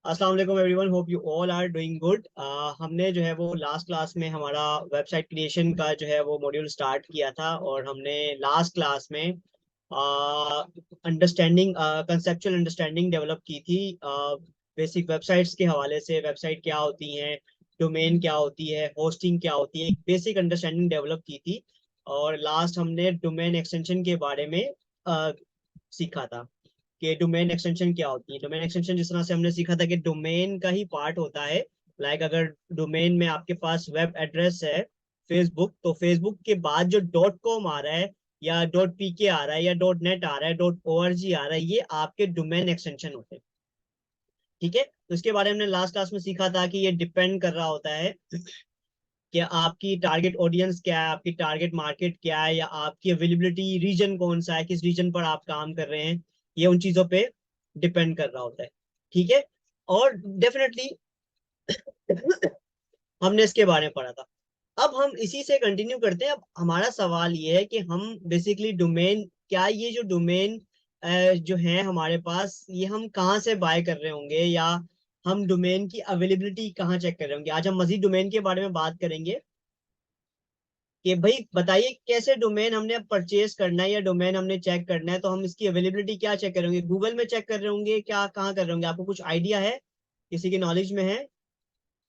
अस्सलाम वालेकुम everyone, hope you all are doing good. हमने जो है वो लास्ट क्लास में हमारा वेबसाइट क्रिएशन का जो है वो मॉड्यूल स्टार्ट किया था और हमने लास्ट क्लास में अंडरस्टैंडिंग कंसेप्चुअल अंडरस्टैंडिंग डेवलप की थी। बेसिक वेबसाइट्स के हवाले से वेबसाइट क्या होती हैं, डोमेन क्या होती है, होस्टिंग क्या होती है, एक बेसिक अंडरस्टैंडिंग डेवलप की थी। और लास्ट हमने डोमेन एक्सटेंशन के बारे में सीखा था कि डोमेन एक्सटेंशन क्या होती है। डोमेन एक्सटेंशन जिस तरह से हमने सीखा था कि डोमेन का ही पार्ट होता है। अगर डोमेन में आपके पास वेब एड्रेस है फेसबुक, तो फेसबुक के बाद जो डॉट कॉम आ रहा है या डॉट पी के आ रहा है या डॉट नेट आ रहा है, डॉट ओ आर जी आ रहा है, ये आपके डोमेन एक्सटेंशन होते हैं। ठीक है, तो इसके बारे में हमने लास्ट क्लास में सीखा था कि ये डिपेंड कर रहा होता है कि आपकी टारगेट ऑडियंस क्या है, आपकी टारगेट मार्केट क्या है, या आपकी अवेलेबिलिटी रीजन कौन सा है, किस रीजन पर आप काम कर रहे हैं। ये उन चीजों पे डिपेंड कर रहा होता है। ठीक है, और डेफिनेटली हमने इसके बारे में पढ़ा था। अब हम इसी से कंटिन्यू करते हैं। अब हमारा सवाल ये है कि हम बेसिकली डोमेन, क्या ये जो डोमेन जो है हमारे पास, ये हम कहाँ से बाय कर रहे होंगे, या हम डोमेन की अवेलेबिलिटी कहाँ चेक कर रहे होंगे। आज हम मजीद डोमेन के बारे में बात करेंगे कि भाई बताइए कैसे डोमेन हमने अब परचेज करना है या डोमेन हमने चेक करना है, तो हम इसकी अवेलेबिलिटी क्या चेक करेंगे, गूगल में चेक कर रहे होंगे, क्या कहाँ कर रहे होंगे। आपको कुछ आइडिया है, किसी की नॉलेज में है,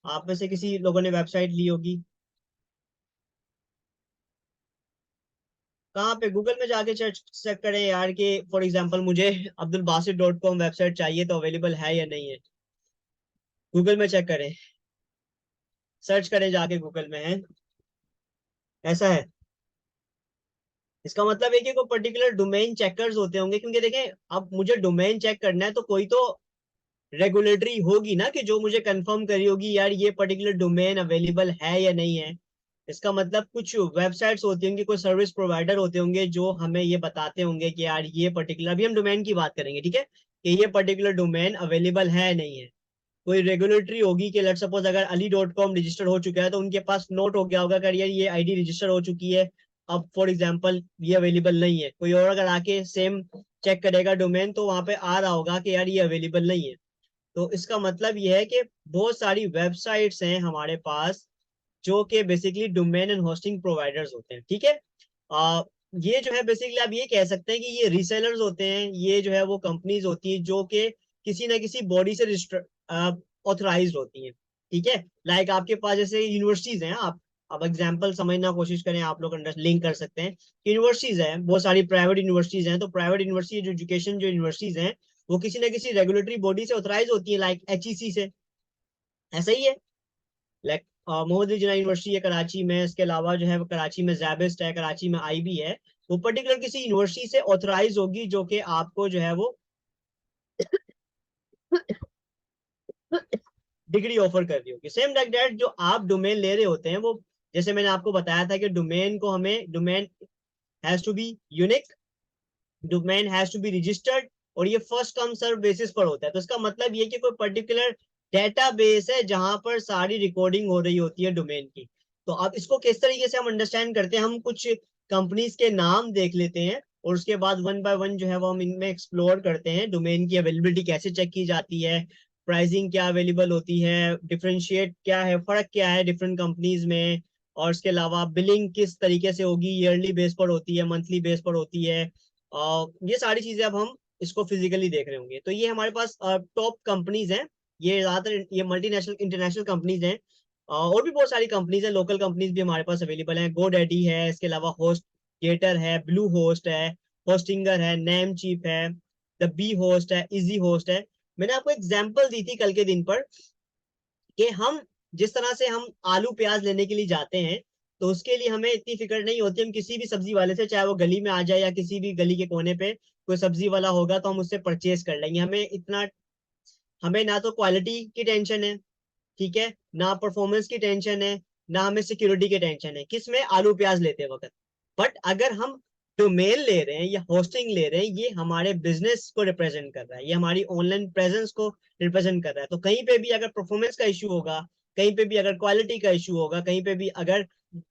आप में से किसी लोगों ने वेबसाइट ली होगी, कहाँ पे गूगल में जाके चेक करें यार कि फॉर एग्जांपल मुझे abdulbasit.com वेबसाइट चाहिए तो अवेलेबल है या नहीं है। गूगल में चेक करें, सर्च करें जाके गूगल में है, ऐसा है। इसका मतलब है कि कोई पर्टिकुलर डोमेन चेकर्स होते होंगे, क्योंकि देखें अब मुझे डोमेन चेक करना है तो कोई तो रेगुलेटरी होगी ना कि जो मुझे कंफर्म करी होगी यार ये पर्टिकुलर डोमेन अवेलेबल है या नहीं है। इसका मतलब कुछ वेबसाइट्स होती होंगी, कोई सर्विस प्रोवाइडर होते होंगे जो हमें ये बताते होंगे कि यार ये पर्टिकुलर, अभी हम डोमेन की बात करेंगे, ठीक है, कि ये पर्टिकुलर डोमेन अवेलेबल है नहीं है। कोई रेगुलेटरी होगी कि लेट सपोज अगर ali.com रजिस्टर हो चुका है तो उनके पास नोट हो गया होगा कि यार ये आईडी रजिस्टर हो चुकी है, अब फॉर एग्जांपल ये अवेलेबल नहीं है। कोई और अगर आके सेम चेक करेगा डोमेन तो वहां पे आ रहा होगा कि यार ये अवेलेबल नहीं है। तो इसका मतलब ये है कि बहुत सारी वेबसाइट्स हैं हमारे पास जो कि basically domain and hosting providers होते हैं। ठीक है, आ, ये जो है बेसिकली आप ये कह सकते हैं कि ये रीसेलर्स होते हैं, ये जो है वो कंपनीज होती है जो कि किसी ना किसी बॉडी से ऑथराइज होती हैं। ठीक है, आपके पास जैसे यूनिवर्सिटीज हैं, आप अब एग्जांपल समझना कोशिश करें, आप लोग अंडर लिंक कर सकते हैं। यूनिवर्सिटीज हैं, बहुत सारी प्राइवेट यूनिवर्सिटीज हैं, तो प्राइवेट यूनिवर्सिटी जो एजुकेशन जो यूनिवर्सिटीज हैं वो किसी ना किसी रेगुलेटरी बॉडी से ऑथराइज होती है, लाइक एचईसी से। ऐसा ही है। लाइक मोहम्मद अली जिन्ना यूनिवर्सिटी है कराची में, इसके अलावा जो है वो कराची में जैबिस्ट है, कराची में आईबी है। वो पर्टिकुलर किसी यूनिवर्सिटी से ऑथराइज होगी जो कि आपको जो है वो डिग्री ऑफर कर रही होगी। सेम लाइक दैट जो आप डोमेन ले रहे होते हैं वो, जैसे मैंने आपको बताया था कि डोमेन को हमें, domain has to be unique, domain has to be registered, और ये फर्स्ट कम सर्व बेसिस पर होता है। तो इसका मतलब ये कि कोई पर्टिकुलर डेटा बेस है जहां पर सारी रिकॉर्डिंग हो रही होती है डोमेन की। तो अब इसको किस तरीके से हम अंडरस्टैंड करते हैं, हम कुछ कंपनीज के नाम देख लेते हैं और उसके बाद वन बाय वन जो है वो हम इनमें एक्सप्लोर करते हैं। डोमेन की अवेलेबिलिटी कैसे चेक की जाती है, प्राइसिंग क्या अवेलेबल होती है, डिफरेंशिएट क्या है, फर्क क्या है डिफरेंट कंपनीज में, और इसके अलावा बिलिंग किस तरीके से होगी, ईयरली बेस पर होती है, मंथली बेस पर होती है। ये सारी चीजें अब हम इसको फिजिकली देख रहे होंगे। तो ये हमारे पास टॉप कंपनीज हैं, ये ज्यादातर ये मल्टीनेशनल इंटरनेशनल कंपनीज हैं। और भी बहुत सारी कंपनीज हैं, लोकल कंपनीज भी हमारे पास अवेलेबल हैं। गोडैडी है, इसके अलावा होस्ट गेटर है, ब्लू होस्ट है, होस्टिंगर है, नेम चीप है, द बी होस्ट है, इजी होस्ट है। मैंने आपको एग्जांपल दी थी कल के दिन पर कि हम जिस तरह से हम आलू प्याज लेने के लिए जाते हैं, तो उसके लिए हमें इतनी फिक्र नहीं होती। हम किसी भी सब्जी वाले से, चाहे वो गली में आ जाए या किसी भी गली के कोने पे कोई सब्जी वाला होगा, तो हम उससे परचेज कर लेंगे। हमें ना तो क्वालिटी की टेंशन है, ठीक है, ना परफॉर्मेंस की टेंशन है, ना हमें सिक्योरिटी की टेंशन है, किस में, आलू प्याज लेते वक्त। बट अगर हम डोमेन ले रहे हैं या होस्टिंग ले रहे हैं, ये हमारे बिजनेस को रिप्रेजेंट कर रहा है, ये हमारी ऑनलाइन प्रेजेंस को रिप्रेजेंट कर रहा है। तो कहीं पे भी अगर परफॉर्मेंस का इशू होगा, कहीं पे भी अगर क्वालिटी का इशू होगा, कहीं पे भी अगर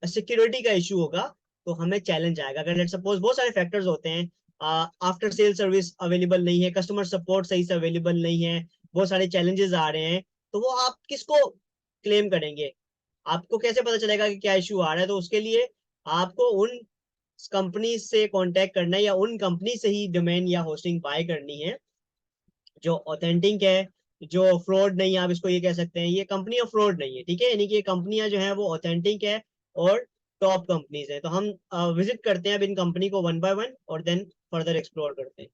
सिक्योरिटी का इशू होगा, तो हमें चैलेंज आएगा। अगर लेट सपोज बहुत सारे फैक्टर्स होते हैं, आफ्टर सेल सर्विस अवेलेबल नहीं है, कस्टमर सपोर्ट सही से अवेलेबल नहीं है, बहुत सारे चैलेंजेस आ रहे हैं, तो वो आप किसको क्लेम करेंगे? आपको कैसे पता चलेगा कि क्या इश्यू आ रहा है? तो उसके लिए आपको उन कंपनी से कांटेक्ट करना है या उन कंपनी से ही डोमेन या होस्टिंग बाय करनी है जो ऑथेंटिक है, जो फ्रॉड नहीं है, आप इसको ये कह सकते हैं, ये कंपनी फ्रॉड नहीं है, ठीक है, यानी कि ये कंपनियां जो है वो ऑथेंटिक है और टॉप कंपनीज है। तो हम विजिट करते हैं अब इन कंपनी को वन बाय वन और देन फर्दर एक्सप्लोर करते हैं।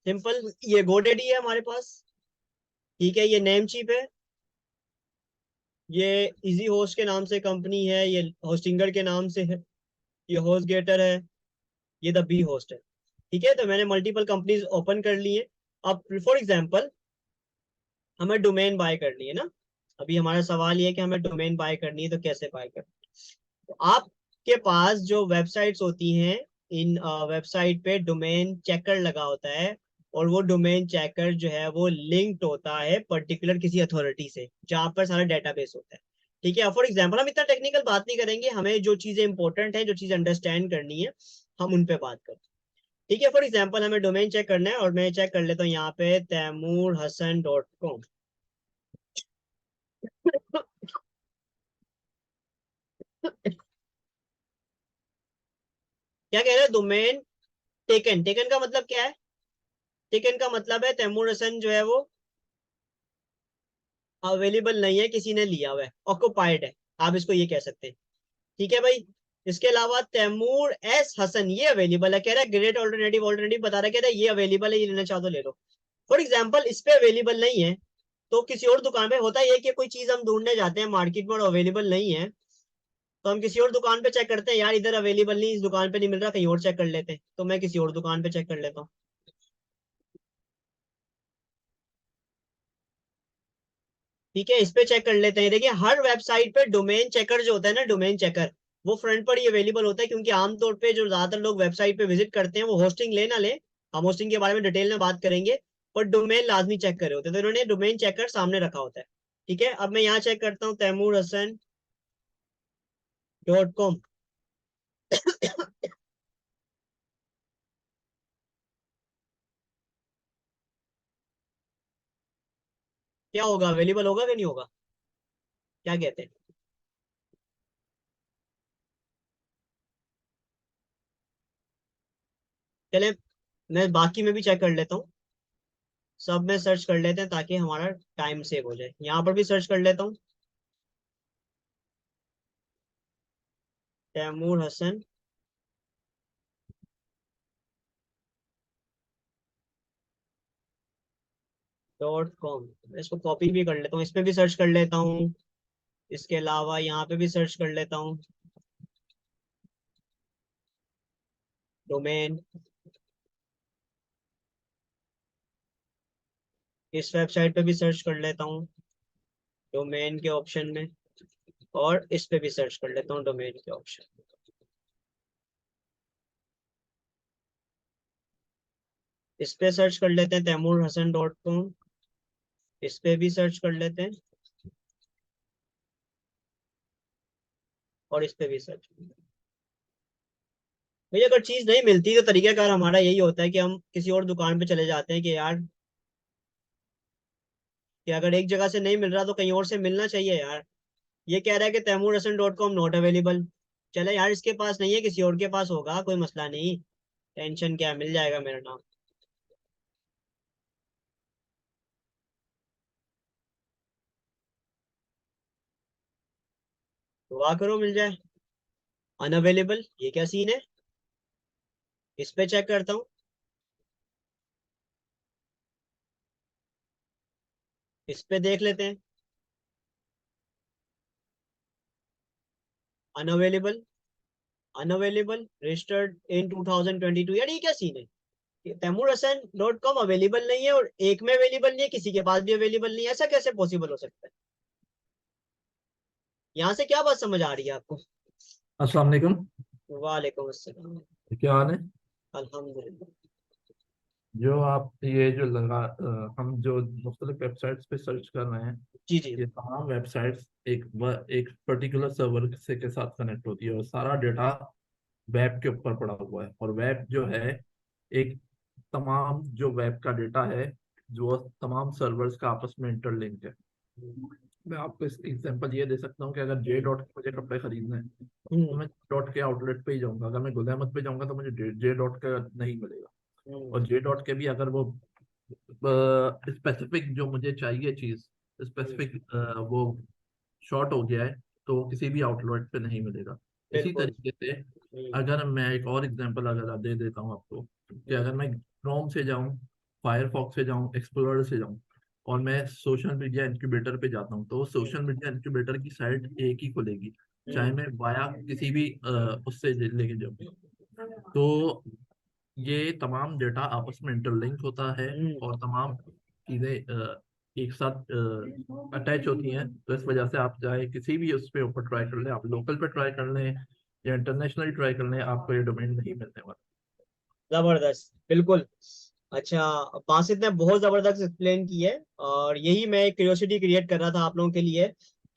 सिंपल, ये गोडेडी है हमारे पास, ठीक है, ये नेम चीप है, ये इजी होस्ट के नाम से कंपनी है, ये होस्टिंगर के नाम से है, ये होस्ट गेटर है, ये द बी होस्ट है, ठीक है। तो मैंने मल्टीपल कंपनीज ओपन कर ली है। अब फॉर एग्जांपल हमें डोमेन बाय करनी है ना, अभी हमारा सवाल ये है कि हमें डोमेन बाय करनी है, तो कैसे बाय करनी है? तो आपके पास जो वेबसाइट्स होती हैं, इन वेबसाइट पे डोमेन चेकर लगा होता है, और वो डोमेन चेकर जो है वो लिंक्ड होता है पर्टिकुलर किसी अथॉरिटी से जहां पर सारा डेटाबेस होता है, ठीक है। फॉर एग्जांपल हम इतना टेक्निकल बात नहीं करेंगे, हमें जो चीजें इंपॉर्टेंट है, जो चीजें अंडरस्टैंड करनी है, हम उन पे बात करते हैं, ठीक है। फॉर एग्जांपल हमें डोमेन चेक करना है और मैं चेक कर लेता हूँ यहाँ पे तैमूरहसन.com। क्या कह रहे हैं? डोमेन टेकन, टेकन का मतलब क्या है? टेकन का मतलब है तैमूर हसन जो है वो अवेलेबल नहीं है, किसी ने लिया हुआ है, ऑक्युपाइड है, आप इसको ये कह सकते हैं, ठीक है भाई। इसके अलावा तैमूर एस हसन ये अवेलेबल है, कह रहा है ग्रेट ऑल्टरनेटिव, ऑल्टरनेटिव बता रहा है, कह रहा है ये अवेलेबल है, ये लेना चाहो तो ले लो। फॉर एग्जाम्पल इस पे अवेलेबल नहीं है, तो किसी और दुकान पे होता है कि कोई चीज हम ढूंढने जाते हैं मार्केट में और अवेलेबल नहीं है, तो हम किसी और दुकान पे चेक करते हैं, यार इधर अवेलेबल नहीं, इस दुकान पे नहीं मिल रहा, कहीं और चेक कर लेते हैं, तो मैं किसी और दुकान पे चेक कर लेता हूँ, ठीक है। इस पे चेक कर लेते हैं, देखिए हर वेबसाइट पे डोमेन चेकर जो होता है ना, डोमेन चेकर वो फ्रंट पर ही अवेलेबल होता है, क्योंकि आमतौर पे जो ज्यादातर लोग वेबसाइट पे विजिट करते हैं वो होस्टिंग ले ना ले, हम होस्टिंग के बारे में डिटेल में बात करेंगे, पर डोमेन लाजमी चेक करे होते हैं, तो इन्होंने डोमेन चेकर सामने रखा होता है, ठीक है। अब मैं यहाँ चेक करता हूँ तैमूरहसन.com। क्या होगा, अवेलेबल होगा कि नहीं होगा? क्या कहते हैं? चले, मैं बाकी में भी चेक कर लेता हूँ, सब में सर्च कर लेते हैं ताकि हमारा टाइम सेव हो जाए, यहाँ पर भी सर्च कर लेता हूँ तैमूर हसन .com। मैं इसको कॉपी भी कर लेता हूँ, इसमें भी सर्च कर लेता हूँ, इसके अलावा यहाँ पे भी सर्च कर लेता हूँ डोमेन, इस वेबसाइट पे भी सर्च कर लेता हूँ डोमेन के ऑप्शन में, और इस पे भी सर्च कर लेता हूँ डोमेन के ऑप्शन, इस पे सर्च कर लेते हैं तैमूरहसन.com, इस पे भी सर्च कर लेते हैं और इस पे भी सर्च। भाई अगर चीज नहीं मिलती तो तरीकाकार हमारा यही होता है कि हम किसी और दुकान पे चले जाते हैं कि यार, कि अगर एक जगह से नहीं मिल रहा तो कहीं और से मिलना चाहिए यार। ये कह रहा है कि तैमूरहसन.com नॉट अवेलेबल, चले यार इसके पास नहीं है, किसी और के पास होगा, कोई मसला नहीं, टेंशन क्या, मिल जाएगा मेरा नाम, दुआ करो मिल जाए। अनअवेलेबल, ये क्या सीन है? इस पे चेक करता हूँ, इस पे देख लेते हैं, अनअवेलेबल, अनअवेलेबल रजिस्टर्ड इन 2022, यार ये क्या सीन है? तैमूरहसन.com अवेलेबल नहीं है और एक में अवेलेबल नहीं है, किसी के पास भी अवेलेबल नहीं है, ऐसा कैसे पॉसिबल हो सकता है? यहाँ से क्या बात समझ आ रही है आपको? अस्सलाम वालेकुम। वालेकुम अस्सलाम। क्या हाल है? अल्हम्दुलिल्लाह। जो आप ये जो हम जो मुख्तलिफ वेबसाइट्स पे सर्च कर रहे हैं, जी जी। ये तमाम वेबसाइट्स एक पर्टिकुलर सर्वर से के साथ कनेक्ट होती है, और सारा डेटा वेब के ऊपर पड़ा हुआ है। और वेब जो है एक तमाम जो वेब का डेटा है, जो तमाम सर्वर्स का आपस में इंटरलिंक है। मैं आपको इस एग्जांपल ये दे सकता हूँ कि अगर जे डॉट मुझे कपड़े खरीदने हैं तो हम्म मैं डॉट के आउटलेट पे ही जाऊंगा। अगर मैं गुल अहमद पे जाऊंगा तो मुझे जे डॉट का नहीं मिलेगा। हम्म और जे डॉट के भी अगर वो स्पेसिफिक जो मुझे चाहिए चीज, हम्म, स्पेसिफिक वो शॉर्ट हो गया है, तो वो किसी भी आउटलेट पे नहीं मिलेगा। इसी बिल्कुल। तरीके से हम्म अगर मैं एक और एग्जांपल अगर दे देता हूँ आपको, कि हम्म अगर मैं क्रोम से जाऊँ, फायरफॉक्स से जाऊँ, एक्सप्लोरर से जाऊँ, और मैं सोशल मीडिया इंक्यूबेटर पे जाता हूँ, तो सोशल मीडिया इंक्यूबेटर की साइट एक ही खुलेगी, चाहे हम्म मैं वाया किसी भी उससे लेके जाऊँ। तो ये तमाम डेटा आपस में इंटरलिंक होता है, हम्म, और तमाम चीजें एक साथ अटैच होती हैं। तो इस वजह से आप चाहे किसी भी उस पे ऊपर ट्राई कर लें, आप लोकल पे ट्राई कर लें या इंटरनेशनली ट्राई कर लें, आपको ये डोमेन नहीं मिलने वाला। जबरदस्त, बिल्कुल। अच्छा, बासित ने बहुत जबरदस्त एक्सप्लेन की है, और यही मैं क्यूरियोसिटी क्रिएट कर रहा था आप लोगों के लिए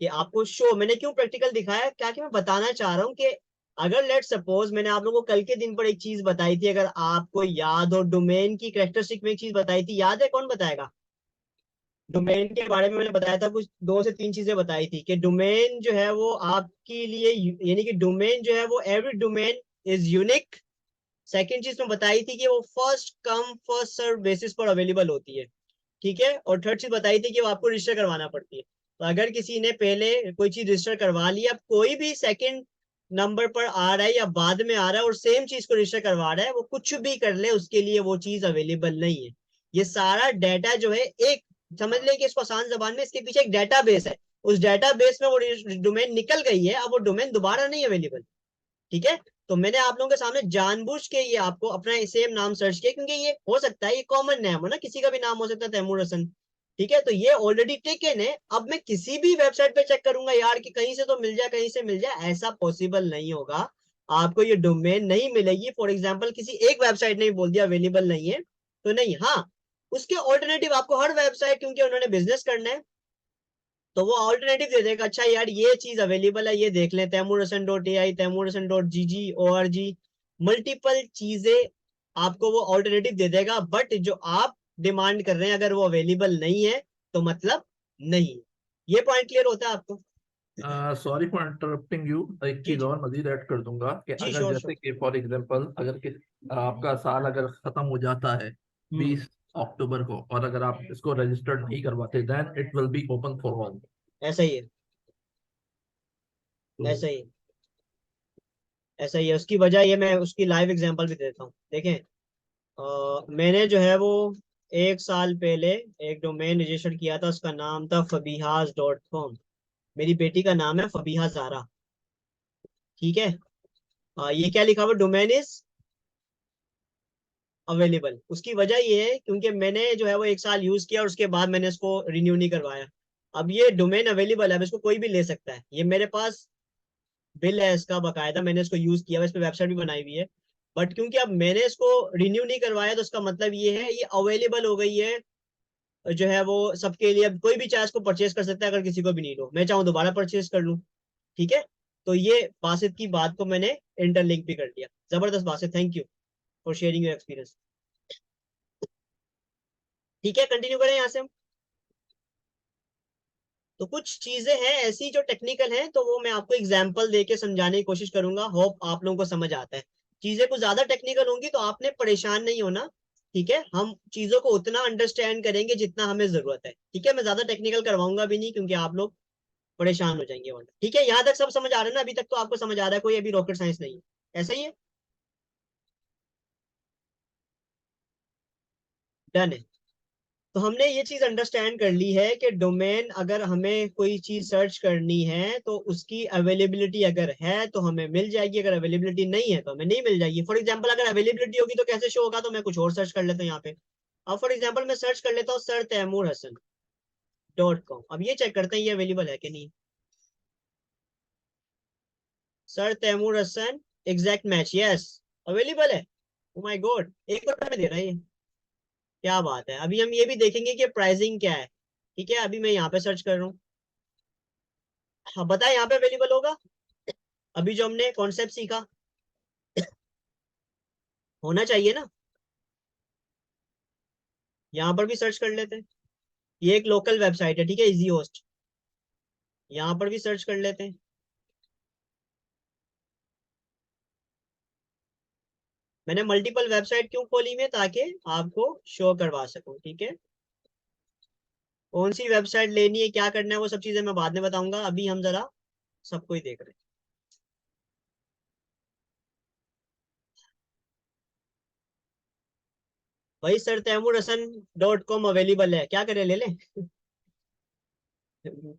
कि आपको शो मैंने क्यों प्रैक्टिकल दिखाया, क्या कि मैं बताना चाह रहा हूँ कि अगर लेट सपोज मैंने आप लोगों को कल के दिन पर एक चीज बताई थी, अगर आपको याद हो, डोमेन की कैरेक्टरिस्टिक में एक चीज बताई थी, याद है? कौन बताएगा? डोमेन के बारे में मैंने बताया था, कुछ 2 से 3 चीजें बताई थी कि डोमेन जो है वो आपके लिए, यानी कि डोमेन जो है वो every domain is unique. Second चीज मैं बताई थी कि वो first come first serve basis पर अवेलेबल होती है, ठीक है। और थर्ड चीज बताई थी कि वो आपको रजिस्टर करवाना पड़ती है। तो अगर किसी ने पहले कोई चीज रजिस्टर करवा ली, अब कोई भी सेकंड नंबर पर आ रहा है या बाद में आ रहा है और सेम चीज को रजिस्टर करवा रहा है, वो कुछ भी कर ले, उसके लिए वो चीज अवेलेबल नहीं है। ये सारा डाटा जो है, एक समझ लें कि इसको आसान जबान में, इसके पीछे एक डाटा बेस है। उस डाटा बेस में वो डोमेन निकल गई है, अब वो डोमेन दोबारा नहीं अवेलेबल, ठीक है। तो मैंने आप लोगों के सामने जानबूझ के ये आपको अपना सेम नाम सर्च किया, क्योंकि ये हो सकता है, ये कॉमन नाम हो ना, किसी का भी नाम हो सकता है तैमूर हसन, ठीक है। तो ये ऑलरेडी टेकन है। अब मैं किसी भी वेबसाइट पे चेक करूंगा यार कि कहीं से तो मिल जाए, कहीं से मिल जाए, ऐसा पॉसिबल नहीं होगा। आपको ये डोमेन नहीं मिलेगी। फॉर एग्जाम्पल किसी एक वेबसाइट ने बोल दिया अवेलेबल नहीं है, तो नहीं। हाँ, उसके ऑल्टरनेटिव आपको हर वेबसाइट, क्योंकि उन्होंने बिजनेस करना है, तो वो ऑल्टरनेटिव दे देगा। अच्छा यार, ये चीज अवेलेबल है, ये देख लें, तैमूरहसन.ai, तैमूरहसन.gg, मल्टीपल चीजें आपको वो ऑल्टरनेटिव दे देगा। बट जो आप डिमांड कर रहे हैं, अगर वो अवेलेबल नहीं है, तो मतलब नहीं है। ये पॉइंट क्लियर होता है आपको? सॉरी फॉर इंटरप्टिंग यू, एक जी चीज जी। और मजीद ऐड कर दूंगा कि जी अगर श्योर जैसे श्योर। कि फॉर एग्जांपल अगर आपका साल अगर खत्म हो जाता है हम्म 20 अक्टूबर को, और अगर आप इसको रजिस्टर्ड नहीं करवाते, then it will be open for all. ऐसा ही है। तो ऐसा ही है। ऐसा ही है। उसकी वजह ये, मैं उसकी लाइव एग्जांपल भी देता हूँ, देखें। मैंने जो है वो 1 साल पहले एक डोमेन रजिस्टर किया था, उसका नाम था fabihas.com। मेरी बेटी का नाम है फबीहा जारा, ठीक है। ये क्या लिखा हुआ, डोमेन इज अवेलेबल। उसकी वजह ये है क्योंकि मैंने जो है वो 1 साल यूज किया और उसके बाद मैंने इसको रिन्यू नहीं करवाया। अब ये डोमेन अवेलेबल है, अब इसको कोई भी ले सकता है। ये मेरे पास बिल है इसका बाकायदा, मैंने इसको यूज किया, इस पे वेबसाइट भी बनाई हुई है। बट क्योंकि अब मैंने इसको रिन्यू नहीं करवाया, तो उसका मतलब ये है ये अवेलेबल हो गई है, जो है वो सबके लिए। अब कोई भी चाहे इसको परचेज कर सकता है, अगर किसी को भी नीड हो, मैं चाहूँ दोबारा परचेज कर लूँ, ठीक है। तो ये बासित की बात को मैंने इंटरलिंक भी कर दिया। जबरदस्त Basit, thank you for sharing your experience. ठीक है, कंटिन्यू करें यहाँ से हम। तो कुछ चीजें हैं ऐसी जो टेक्निकल हैं, तो वो मैं आपको एग्जांपल देके समझाने की कोशिश करूंगा। होप आप लोगों को समझ आता है। चीजें कुछ ज्यादा टेक्निकल होंगी तो आपने परेशान नहीं होना, ठीक है। हम चीजों को उतना अंडरस्टैंड करेंगे जितना हमें जरूरत है, ठीक है। मैं ज्यादा टेक्निकल करवाऊंगा भी नहीं, क्योंकि आप लोग परेशान हो जाएंगे वरना, ठीक है। यहाँ तक सब समझ आ रहा है ना? अभी तक तो आपको समझ आ रहा है, कोई अभी रॉकेट साइंस नहीं है, ऐसा ही है। डन है। तो हमने ये चीज अंडरस्टैंड कर ली है कि डोमेन, अगर हमें कोई चीज सर्च करनी है तो उसकी अवेलेबिलिटी अगर है तो हमें मिल जाएगी, अगर अवेलेबिलिटी नहीं है तो हमें नहीं मिल जाएगी। फॉर एग्जांपल अगर अवेलेबिलिटी होगी तो कैसे शो होगा, तो मैं कुछ और सर्च कर लेता हूँ यहाँ पे। अब फॉर एग्जांपल मैं सर्च कर लेता हूँ sir.taimurhasan.com। अब ये चेक करते हैं ये अवेलेबल है कि नहीं। Sir Taimur Hasan exact match, yes available है। ओ माय गॉड, 1 रुपए में दे रहा है ये, क्या बात है। अभी हम ये भी देखेंगे कि प्राइसिंग क्या है। ठीक है, अभी मैं यहाँ पे सर्च कर रहा हूँ। हाँ बताए, यहाँ पे अवेलेबल होगा। अभी जो हमने कॉन्सेप्ट सीखा होना चाहिए ना। यहाँ पर भी सर्च कर लेते हैं। ये एक लोकल वेबसाइट है, ठीक है, इजी होस्ट। यहाँ पर भी सर्च कर लेते हैं। मैंने मल्टीपल वेबसाइट क्यों खोली में, ताकि आपको शो करवा सकूं। ठीक है, कौन सी वेबसाइट लेनी है, क्या करना है, वो सब चीजें मैं बाद में बताऊंगा। अभी हम जरा सबको ही देख रहे हैं। भाई sir Taimur Hasan .com available है, क्या करें, ले लें?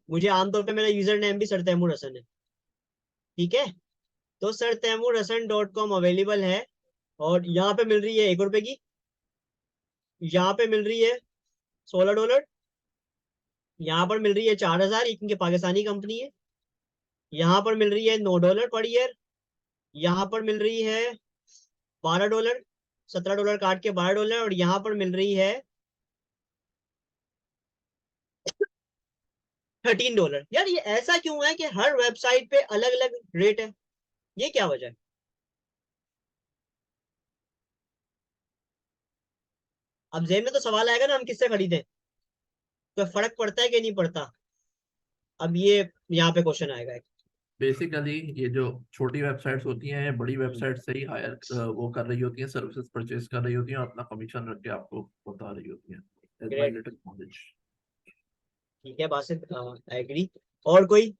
मुझे आमतौर पे मेरा यूजर नेम भी सर तैमूर हसन है। ठीक है, तो sir Taimur Hasan .com available है। और यहाँ पे मिल रही है 1 रुपए की, यहाँ पे मिल रही है $16, यहाँ पर मिल रही है 4,000, ये क्योंकि पाकिस्तानी कंपनी है। यहाँ पर मिल रही है $9 पर ईयर। यहाँ पर मिल रही है $12, $17 काट के $12। और यहाँ पर मिल रही है $13। यार ये ऐसा क्यों है कि हर वेबसाइट पे अलग अलग रेट है, ये क्या वजह है? अब जेब में तो सवाल आएगा ना, हम किससे खरीदें, तो फर्क पड़ता है कि नहीं पड़ता। अब ये यहाँ पे क्वेश्चन आएगा एक। बेसिकली ये जो छोटी वेबसाइट्स होती हैं बड़ी हम्म, वेबसाइट से ही हायर वो कर रही होती हैं, सर्विसेज परचेज कर रही होती हैं और अपना कमीशन रख के आपको बता रही होती हैं, as my great. Little knowledge. ठीक है बासित, एग्री। और कोई?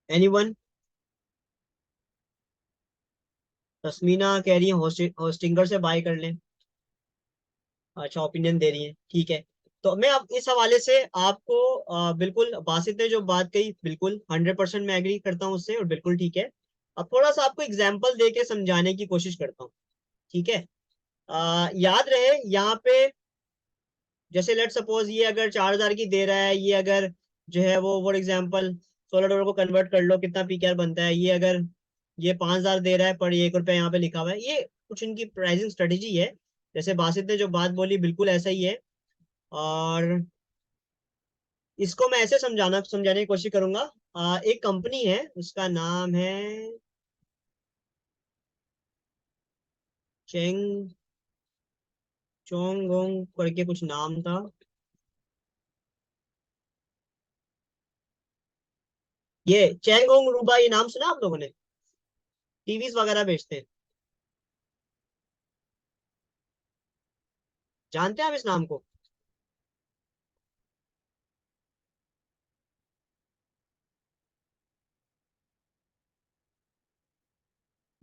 एनीवन? तस्मीना कह रही है होस्टिंगर से बाय कर लें। अच्छा, ओपिनियन दे रही है, ठीक है। तो मैं अब इस हवाले से आपको बिल्कुल, बासित ने जो बात कही बिल्कुल 100% मैं एग्री करता हूँ उससे, और बिल्कुल ठीक है। अब थोड़ा सा आपको एग्जाम्पल दे के समझाने की कोशिश करता हूँ। ठीक है, याद रहे यहाँ पे, जैसे लेट सपोज ये अगर 4,000 की दे रहा है, ये अगर जो है वो फॉर एग्जाम्पल $16 को कन्वर्ट कर लो, कितना पीकेआर बनता है। ये अगर ये 5,000 दे रहा है, पर ये 1 रुपया यहाँ पे लिखा हुआ है, ये कुछ इनकी प्राइसिंग स्ट्रेटेजी है। जैसे बासित ने जो बात बोली बिल्कुल ऐसा ही है। और इसको मैं ऐसे समझाने की कोशिश करूंगा। एक कंपनी है, उसका नाम है चेंग चोंगोंग करके कुछ नाम था। ये चेंगोंग रूबा, ये नाम सुना आप लोगों ने? टीवीज वगैरह बेचते हैं, जानते हैं आप इस नाम को?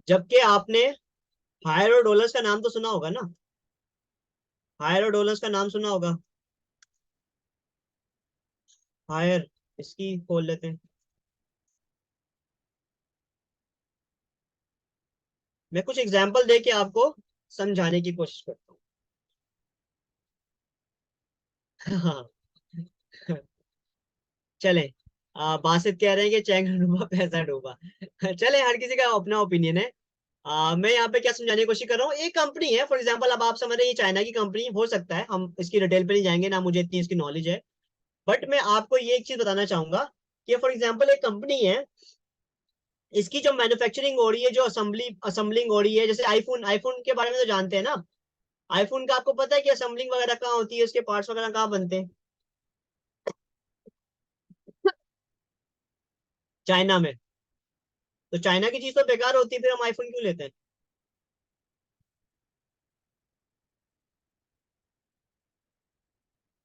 जबकि आपने हायर और डॉलर्स का नाम तो सुना होगा ना, हायर और डॉलर्स का नाम सुना होगा। हायर, इसकी खोल लेते हैं। मैं कुछ एग्जांपल दे के आपको समझाने की कोशिश करता हूँ। हाँ, चले। बासित कह रहे हैं कि चैंग डूबा पैसा डूबा। चले, हर किसी का अपना ओपिनियन है। मैं यहाँ पे क्या समझाने की कोशिश कर रहा हूँ, एक कंपनी है फॉर एग्जांपल, अब आप समझ रहे हैं ये चाइना की कंपनी हो सकता है, हम इसकी डिटेल पे नहीं जाएंगे ना, मुझे इतनी इसकी नॉलेज है। बट मैं आपको ये एक चीज बताना चाहूंगा कि फॉर एग्जांपल एक कंपनी है, इसकी जो मैन्युफैक्चरिंग हो रही है, जो असेंबलिंग हो रही है, जैसे आईफोन, आईफोन के बारे में तो जानते हैं ना। आईफोन का आपको पता है कि असेंबलिंग वगैरह कहाँ होती है, उसके पार्ट्स वगैरह कहाँ बनते हैं? चाइना में। तो चाइना की चीज तो बेकार होती है, फिर हम आईफोन क्यों लेते हैं?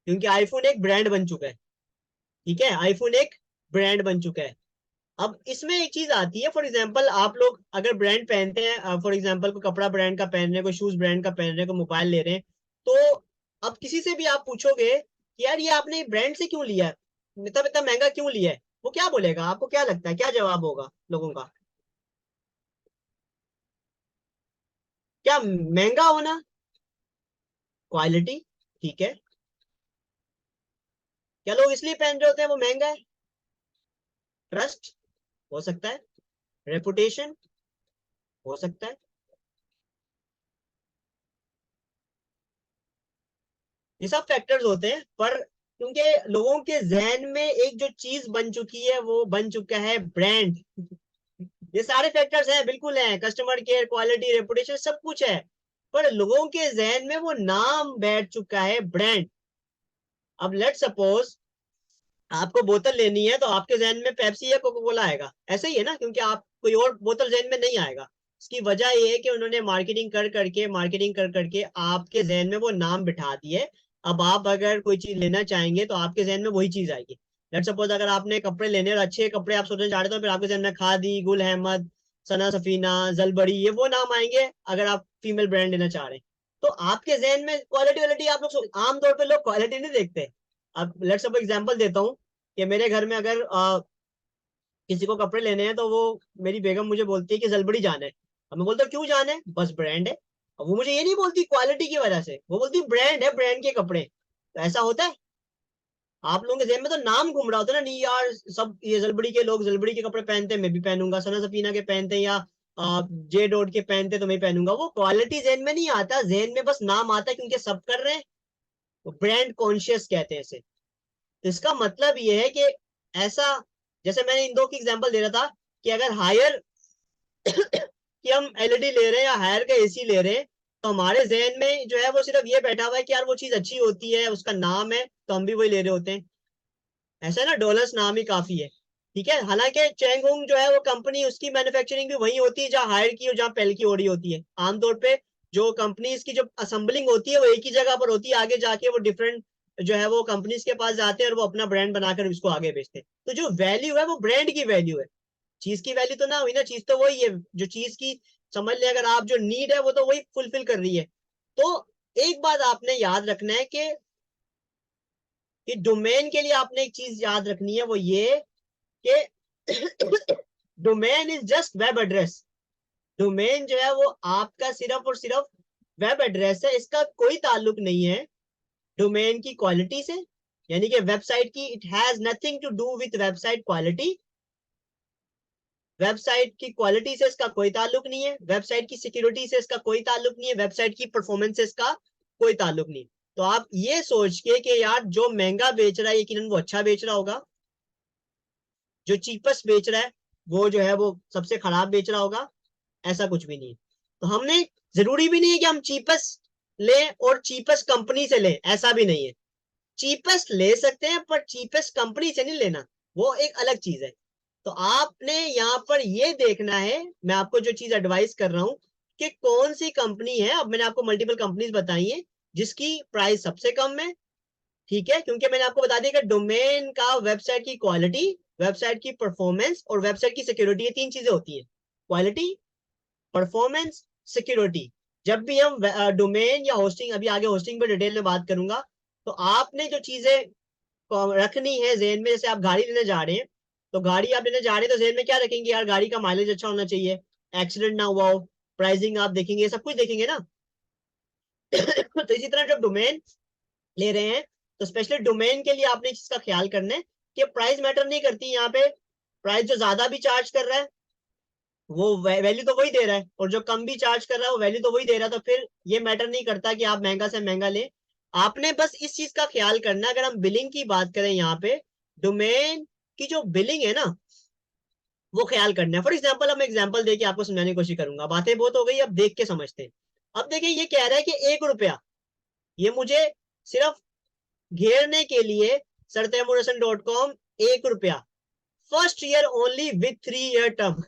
क्योंकि आईफोन एक ब्रांड बन चुका है। ठीक है, आईफोन एक ब्रांड बन चुका है। अब इसमें एक चीज आती है, फॉर एग्जांपल आप लोग अगर ब्रांड पहनते हैं, फॉर एग्जांपल कोई कपड़ा ब्रांड का पहन रहे हैं, कोई शूज ब्रांड का पहन रहे हैं, कोई मोबाइल ले रहे हैं, तो अब किसी से भी आप पूछोगे कि यार ये आपने ब्रांड से क्यों लिया है, मतलब इतना महंगा क्यों लिया है, वो क्या बोलेगा? आपको क्या लगता है, क्या जवाब होगा लोगों का? क्या महंगा होना? क्वालिटी, ठीक है। क्या लोग इसलिए पहन रहे होते हैं वो महंगा है? ट्रस्ट हो सकता है, रेपुटेशन हो सकता है, ये सब फैक्टर्स होते हैं। पर क्योंकि लोगों के जहन में एक जो चीज बन चुकी है वो बन चुका है ब्रांड। ये सारे फैक्टर्स हैं, बिल्कुल हैं, कस्टमर केयर, क्वालिटी, रेपुटेशन, सब कुछ है। पर लोगों के जहन में वो नाम बैठ चुका है ब्रांड। अब लेट सपोज आपको बोतल लेनी है तो आपके जहन में पेप्सी या कोका कोला आएगा, ऐसे ही है ना, क्योंकि आप कोई और बोतल जहन में नहीं आएगा। इसकी वजह ये है कि उन्होंने मार्केटिंग कर करके आपके जहन में वो नाम बिठा दिए। अब आप अगर कोई चीज लेना चाहेंगे तो आपके जहन में वही चीज आएगी। लेट सपोज अगर आपने कपड़े लेने और अच्छे कपड़े आप सोचना चाह रहे हो, फिर आपके जहन में खादी, गुल अहमद, सना सफीना, जलबड़ी, ये वो नाम आएंगे अगर आप फीमेल ब्रांड लेना चाह रहे हैं। तो आपके जहन में क्वालिटी वालिटी, आप लोग आमतौर पर लोग क्वालिटी नहीं देखते। अब लेट्स सपोज एग्जांपल देता हूँ कि मेरे घर में अगर किसी को कपड़े लेने हैं तो वो, मेरी बेगम मुझे बोलती है कि जलबड़ी जाना है। अब मैं बोलता हूँ क्यों जाना है, बस ब्रांड है। अब वो मुझे ये नहीं बोलती क्वालिटी की वजह से, वो बोलती ब्रांड है, ब्रांड के कपड़े। तो ऐसा होता है। आप लोगों के जेब में तो नाम घूम रहा होता है ना, नहीं यार सब ये जलबड़ी के लोग जलबड़ी के कपड़े पहनते हैं, मैं भी पहनूंगा, सना सफीना के पहनते हैं, या जे डॉट के पहनते तो मैं पहनूंगा। वो क्वालिटी जेन में नहीं आता, जेन में बस नाम आता है क्योंकि सब कर रहे हैं। ब्रांड कॉन्शियस कहते हैं इसे। तो इसका मतलब ये है कि ऐसा, जैसे मैंने इन दो की एग्जांपल दे रहा था कि अगर हायर कि हम एलईडी ले रहे हैं या हायर का एसी ले रहे हैं, तो हमारे जहन में जो है वो सिर्फ ये बैठा हुआ है कि यार वो चीज अच्छी होती है, उसका नाम है, तो हम भी वही ले रहे होते हैं। ऐसा है ना, डॉलर्स नाम ही काफी है। ठीक है, हालांकि चैंगहोंग जो है वो कंपनी, उसकी मैन्युफैक्चरिंग भी वही होती है जहाँ हायर की और जहाँ पेल की हो रही होती है। आमतौर पे जो कंपनीज की जो असेंबलिंग होती है वो एक ही जगह पर होती है, आगे जाके वो डिफरेंट जो है वो कंपनीज के पास जाते हैं और वो अपना ब्रांड बनाकर इसको आगे बेचते हैं। तो जो वैल्यू है वो ब्रांड की वैल्यू है, चीज की वैल्यू तो ना हुई ना, चीज तो वही है जो चीज की, समझ ले, अगर आप जो नीड है वो तो वही फुलफिल कर रही है। तो एक बात आपने याद रखना है कि डोमेन के लिए आपने एक चीज याद रखनी है, वो ये कि domain is just web address. Domain जो है वो आपका सिर्फ और सिर्फ वेब एड्रेस है, इसका कोई ताल्लुक नहीं है डोमेन की क्वालिटी से, यानी कि वेबसाइट की। It has nothing to do with website quality. Website की क्वालिटी से इसका कोई ताल्लुक नहीं है, वेबसाइट की सिक्योरिटी से इसका कोई ताल्लुक नहीं है, वेबसाइट की परफॉर्मेंस से इसका कोई ताल्लुक नहीं। तो आप ये सोच के कि यार जो महंगा बेच रहा है यकीनन वो अच्छा बेच रहा होगा, जो चीपेस्ट बेच रहा है वो जो है वो सबसे खराब बेच रहा होगा, ऐसा कुछ भी नहीं है। तो हमने, जरूरी भी नहीं है कि हम चीपेस्ट लें और चीपेस्ट कंपनी से लें, ऐसा भी नहीं है। चीपेस्ट ले सकते हैं पर चीपेस्ट कंपनी से नहीं लेना, वो एक अलग चीज है। तो आपने यहाँ पर ये देखना है, मैं आपको जो चीज एडवाइस कर रहा हूं कि कौन सी कंपनी है। अब मैंने आपको मल्टीपल कंपनीज बताई है जिसकी प्राइस सबसे कम है। ठीक है, क्योंकि मैंने आपको बता दिया कि डोमेन का वेबसाइट की क्वालिटी, वेबसाइट की परफॉर्मेंस और वेबसाइट की सिक्योरिटी, ये तीन चीजें होती है। Quality, performance, security. जब भी हम डोमेन या होस्टिंग, अभी आगे होस्टिंग पे डिटेल में बात करूंगा, तो आपने जो चीजें रखनी है जेन में, जैसे आप गाड़ी लेने जा रहे हैं, तो गाड़ी आप लेने जा रहे हैं तो जेन में क्या रखेंगे, यार गाड़ी का माइलेज अच्छा होना चाहिए, एक्सीडेंट ना हुआ हो, प्राइसिंग आप देखेंगे, सब कुछ देखेंगे ना। तो इसी तरह जब डोमेन ले रहे हैं तो स्पेशली डोमेन के लिए आपने इस चीज का ख्याल करना है कि प्राइस मैटर नहीं करती यहाँ पे। प्राइस जो ज्यादा भी चार्ज कर रहा है वो वैल्यू तो वही दे रहा है, और जो कम भी चार्ज कर रहा है वो वैल्यू तो वही दे रहा है, तो फिर ये मैटर नहीं करता कि आप महंगा से महंगा लें। आपने बस इस चीज का ख्याल करना है। अगर हम बिलिंग की बात करें यहाँ पे, डोमेन की जो बिलिंग है ना, वो ख्याल करना है। फॉर एग्जाम्पल, हम एग्जाम्पल देके आपको समझाने की कोशिश करूंगा, बातें बहुत हो गई, अब देख के समझते हैं। अब देखिए, ये कह रहा है कि 1 रुपया, ये मुझे सिर्फ घेरने के लिए, सरतैमुरसन.com, 1 रुपया, first year only with 3 year term.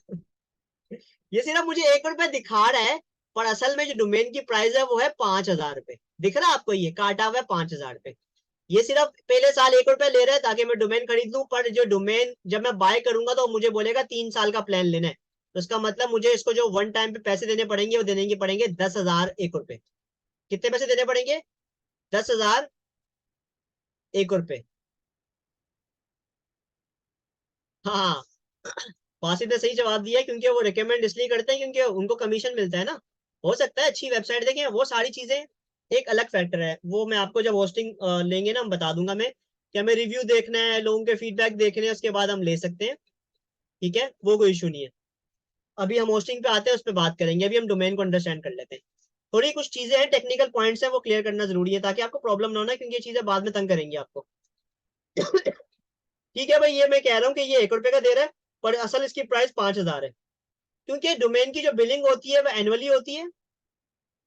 ये सिर्फ मुझे 1 रुपया दिखा रहा है, पर असल में जो डोमेन की प्राइस है वो है 5,000 रुपए। दिख रहा है आपको, ये काटा हुआ है 5,000 रुपए। ये सिर्फ पहले साल 1 रुपया ले रहा है ताकि मैं डोमेन खरीद लूं, पर जो डोमेन जब मैं बाय करूंगा तो मुझे बोलेगा 3 साल का प्लान लेना है। तो इसका मतलब मुझे इसको जो वन टाइम पे पैसे देने पड़ेंगे वो देने के पड़ेंगे 10,001 रुपए। कितने पैसे देने पड़ेंगे? 10,001 रुपए। हाँ, वासिफ ने सही जवाब दिया, क्योंकि वो रिकमेंड इसलिए करते हैं क्योंकि उनको कमीशन मिलता है ना। हो सकता है अच्छी वेबसाइट देखें, वो सारी चीजें एक अलग फैक्टर है, वो मैं आपको जब होस्टिंग लेंगे ना हम बता दूंगा मैं कि हमें रिव्यू देखना है, लोगों के फीडबैक देखने हैं, उसके बाद हम ले सकते हैं। ठीक है, वो कोई इशू नहीं है। अभी हम होस्टिंग पे आते हैं, उस पर बात करेंगे। अभी हम डोमेन को अंडरस्टैंड कर लेते हैं। थोड़ी कुछ चीजें हैं, टेक्निकल पॉइंट्स हैं, वो क्लियर करना जरूरी है ताकि आपको प्रॉब्लम ना हो ना, क्योंकि ये चीजें बाद में तंग करेंगी आपको। ठीक है भाई, ये मैं कह रहा हूँ कि ये 1 रुपए का दे रहा है, पर असल इसकी प्राइस 5,000 है, क्योंकि डोमेन की जो बिलिंग होती है वो एनुअली होती है।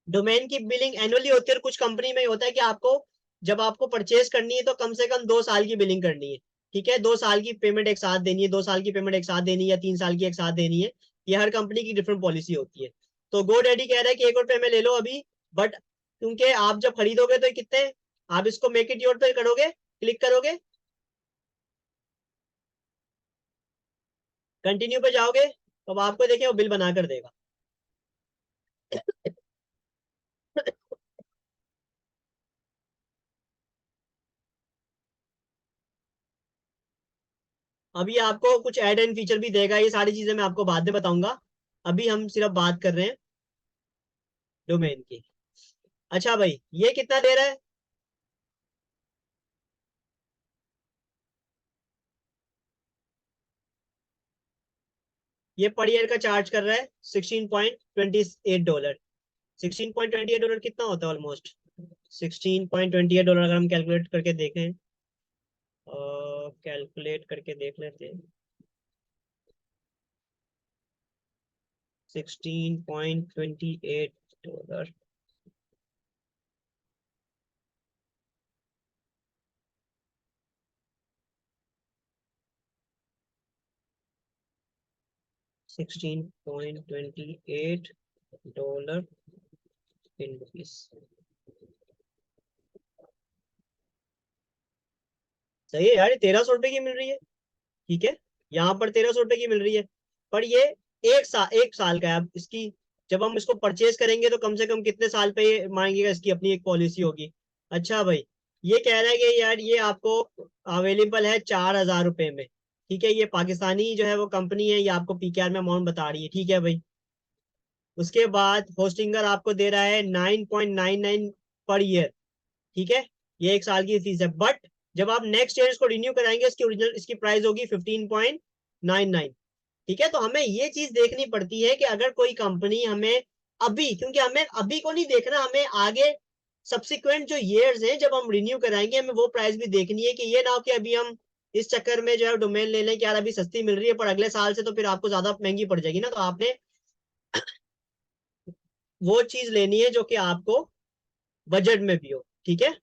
डोमेन की बिलिंग एनुअली होती है, और कुछ कंपनी में होता है कि आपको जब आपको परचेज करनी है तो कम से कम 2 साल की बिलिंग करनी है। ठीक है, 2 साल की पेमेंट एक साथ देनी है, 2 साल की पेमेंट एक साथ देनी है, या 3 साल की एक साथ देनी है। ये हर कंपनी की डिफरेंट पॉलिसी होती है। तो GoDaddy कह रहा है कि 1 रुपए में ले लो अभी, बट क्योंकि आप जब खरीदोगे तो कितने, आप इसको मेक इट योर पे करोगे, क्लिक करोगे, कंटिन्यू पे जाओगे, तो आपको देखें वो बिल बना कर देगा। अभी आपको कुछ ऐड एंड फीचर भी देगा, ये सारी चीजें मैं आपको बाद में बताऊंगा। अभी हम सिर्फ बात कर रहे हैं डोमेन की। अच्छा भाई, ये कितना दे रहा है? ये पर ईयर का चार्ज कर रहा है $16.28। $16.28 कितना होता है ऑलमोस्ट? $16.28 अगर हम कैलकुलेट करके देखें, कैलकुलेट करके देख लेते हैं। $16.28। 16.28 इन रुपीस। सही है यार, ये 1,300 रुपए की मिल रही है। ठीक है, यहाँ पर 1,300 रुपए की मिल रही है, पर ये 1 साल का है। अब इसकी जब हम इसको परचेज करेंगे तो कम से कम कितने साल पे ये मांगेगा, इसकी अपनी एक पॉलिसी होगी। अच्छा भाई, ये कह रहा है कि यार ये आपको अवेलेबल है 4,000 रुपए में। ठीक है, ये पाकिस्तानी जो है वो कंपनी है, ये आपको PKR में अमाउंट बता रही है। ठीक है भाई, उसके बाद होस्टिंगर आपको दे रहा है 9.99 पर ईयर। ठीक है, ये 1 साल की फीस है, बट जब आप नेक्स्ट ईयर इसको रिन्यू कराएंगे, इसकी ओरिजिनल इसकी प्राइस होगी 15.99। ठीक है, तो हमें ये चीज देखनी पड़ती है कि अगर कोई कंपनी हमें अभी, क्योंकि हमें अभी को नहीं देखना, हमें आगे सब्सिक्वेंट जो ईयर्स हैं जब हम रिन्यू कराएंगे, हमें वो प्राइस भी देखनी है, कि ये ना हो कि अभी हम इस चक्कर में जो है डोमेन ले लें कि यार अभी सस्ती मिल रही है, पर अगले साल से तो फिर आपको ज्यादा महंगी पड़ जाएगी ना। तो आपने वो चीज लेनी है जो कि आपको बजट में भी हो। ठीक है,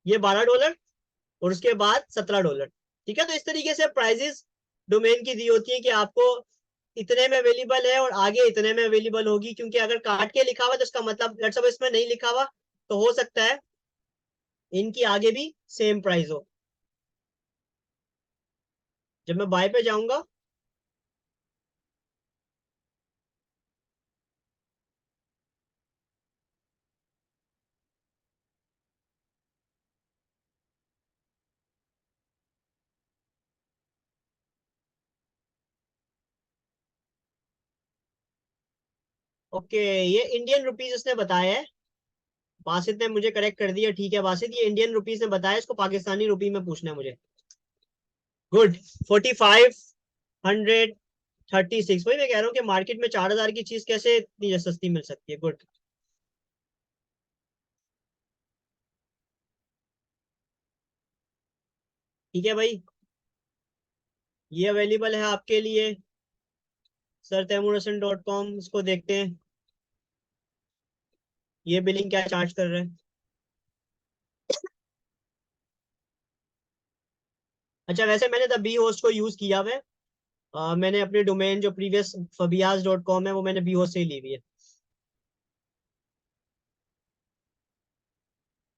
ये $12 और उसके बाद $17। ठीक है, तो इस तरीके से प्राइजेस डोमेन की दी होती है कि आपको इतने में अवेलेबल है और आगे इतने में अवेलेबल होगी। क्योंकि अगर काट के लिखा हुआ तो इसका मतलब लेट्स सपोज इसमें नहीं लिखा हुआ, तो हो सकता है इनकी आगे भी सेम प्राइस हो। जब मैं बाय पे जाऊंगा, ओके, ये इंडियन रुपीज उसने बताया है। बासित ने मुझे करेक्ट कर दिया। ठीक है बासित, ये इंडियन रुपीज ने बताया, इसको पाकिस्तानी रुपी में पूछना है मुझे। गुड। 4536। वही मैं कह रहा हूँ कि मार्केट में 4,000 की चीज कैसे इतनी सस्ती मिल सकती है। गुड। ठीक है भाई, ये अवेलेबल है आपके लिए सर तैमूरहसन.com। इसको देखते हैं, ये बिलिंग क्या चार्ज कर रहे हैं। अच्छा, वैसे मैंने द बी होस्ट को यूज किया हुआ है। मैंने अपने डोमेन जो प्रीवियस fabiaz.com है वो मैंने बी होस्ट से ही ली हुई है।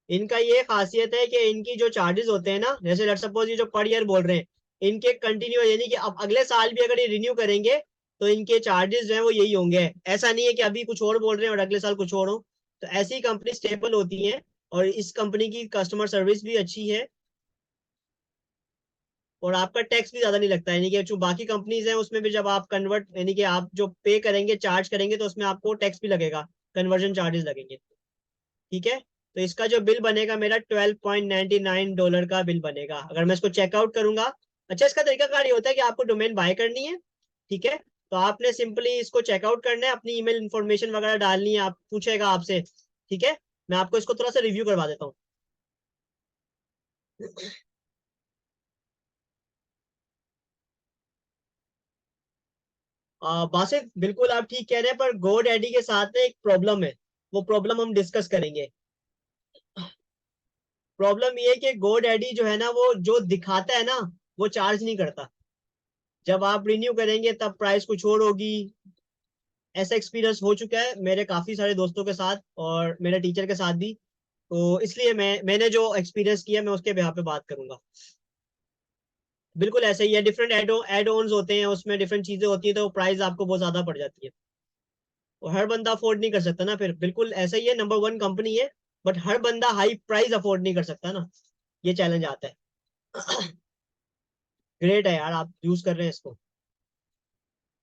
इनका ये खासियत है कि इनकी जो चार्जेस होते हैं ना, जैसे लेट्स सपोज ये जो पर ईयर बोल रहे हैं, इनके कंटिन्यू, यानी कि अब अगले साल भी अगर ये रिन्यू करेंगे तो इनके चार्जेस जो है वो यही होंगे। ऐसा नहीं है कि अभी कुछ और बोल रहे हैं और अगले साल कुछ और हो। तो ऐसी कंपनी स्टेबल होती है, और इस कंपनी की कस्टमर सर्विस भी अच्छी है, और आपका टैक्स भी ज्यादा नहीं लगता है। यानी कि जो बाकी कंपनीज हैं उसमें भी जब आप कन्वर्ट, यानी कि आप जो पे करेंगे चार्ज करेंगे, तो उसमें आपको टैक्स भी लगेगा, कन्वर्जन चार्जेस लगेंगे। ठीक है, तो इसका जो बिल बनेगा मेरा $12.99 का बिल बनेगा अगर मैं इसको चेकआउट करूंगा। अच्छा, इसका तरीका कार ये होता है कि आपको डोमेन बाय करनी है, ठीक है, तो आपने सिंपली इसको चेकआउट करना है, अपनी ईमेल इन्फॉर्मेशन वगैरह डालनी है, आप पूछेगा आपसे, ठीक है। मैं आपको इसको थोड़ा सा रिव्यू करवा देता हूँ। बासित बिल्कुल आप ठीक कह रहे हैं, पर गो डैडी के साथ एक प्रॉब्लम है, वो प्रॉब्लम हम डिस्कस करेंगे। प्रॉब्लम ये है कि गो डैडी जो है ना, वो जो दिखाता है ना, वो चार्ज नहीं करता। जब आप रिन्यू करेंगे तब प्राइस कुछ और होगी। ऐसा एक्सपीरियंस हो चुका है मेरे काफी सारे दोस्तों के साथ और मेरे टीचर के साथ भी, तो इसलिए मैंने जो एक्सपीरियंस किया मैं उसके बेहाफ पे बात करूंगा। बिल्कुल ऐसे ही है, डिफरेंट एड ऑन्स होते हैं, उसमें डिफरेंट चीजें होती है, तो प्राइस आपको बहुत ज्यादा पड़ जाती है, तो हर बंदा अफोर्ड नहीं कर सकता ना। फिर बिल्कुल ऐसा ही है, नंबर वन कंपनी है, बट हर बंदा हाई प्राइस अफोर्ड नहीं कर सकता ना, ये चैलेंज आता है। ग्रेट है यार, आप यूज कर रहे हैं इसको।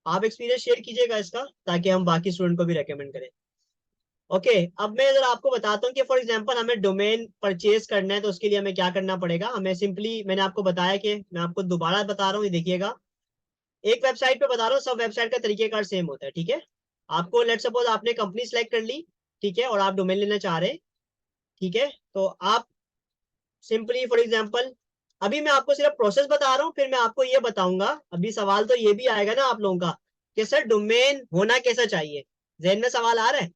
आप एक्सपीरियंस शेयर कीजिएगा इसका, ताकि हम बाकी स्टूडेंट को भी रेकमेंड करें। ओके, अब मैं जरा आपको बताता हूँ कि फॉर एग्जांपल हमें डोमेन परचेज करना है, तो उसके लिए हमें क्या करना पड़ेगा। हमें सिंपली, मैंने आपको बताया कि मैं आपको दोबारा बता रहा हूँ, ये देखिएगा, एक वेबसाइट पे बता रहा हूँ, सब वेबसाइट का तरीकेकार सेम होता है, ठीक है। आपको लेट सपोज आपने कंपनी सेलेक्ट कर ली, ठीक है, और आप डोमेन लेना चाह रहे हैं, ठीक है, तो आप सिंपली फॉर एग्जांपल, अभी मैं आपको सिर्फ प्रोसेस बता रहा हूँ, फिर मैं आपको ये बताऊंगा, अभी सवाल तो ये भी आएगा ना आप लोगों का कि सर डोमेन होना कैसा चाहिए। जहन में सवाल आ रहा है,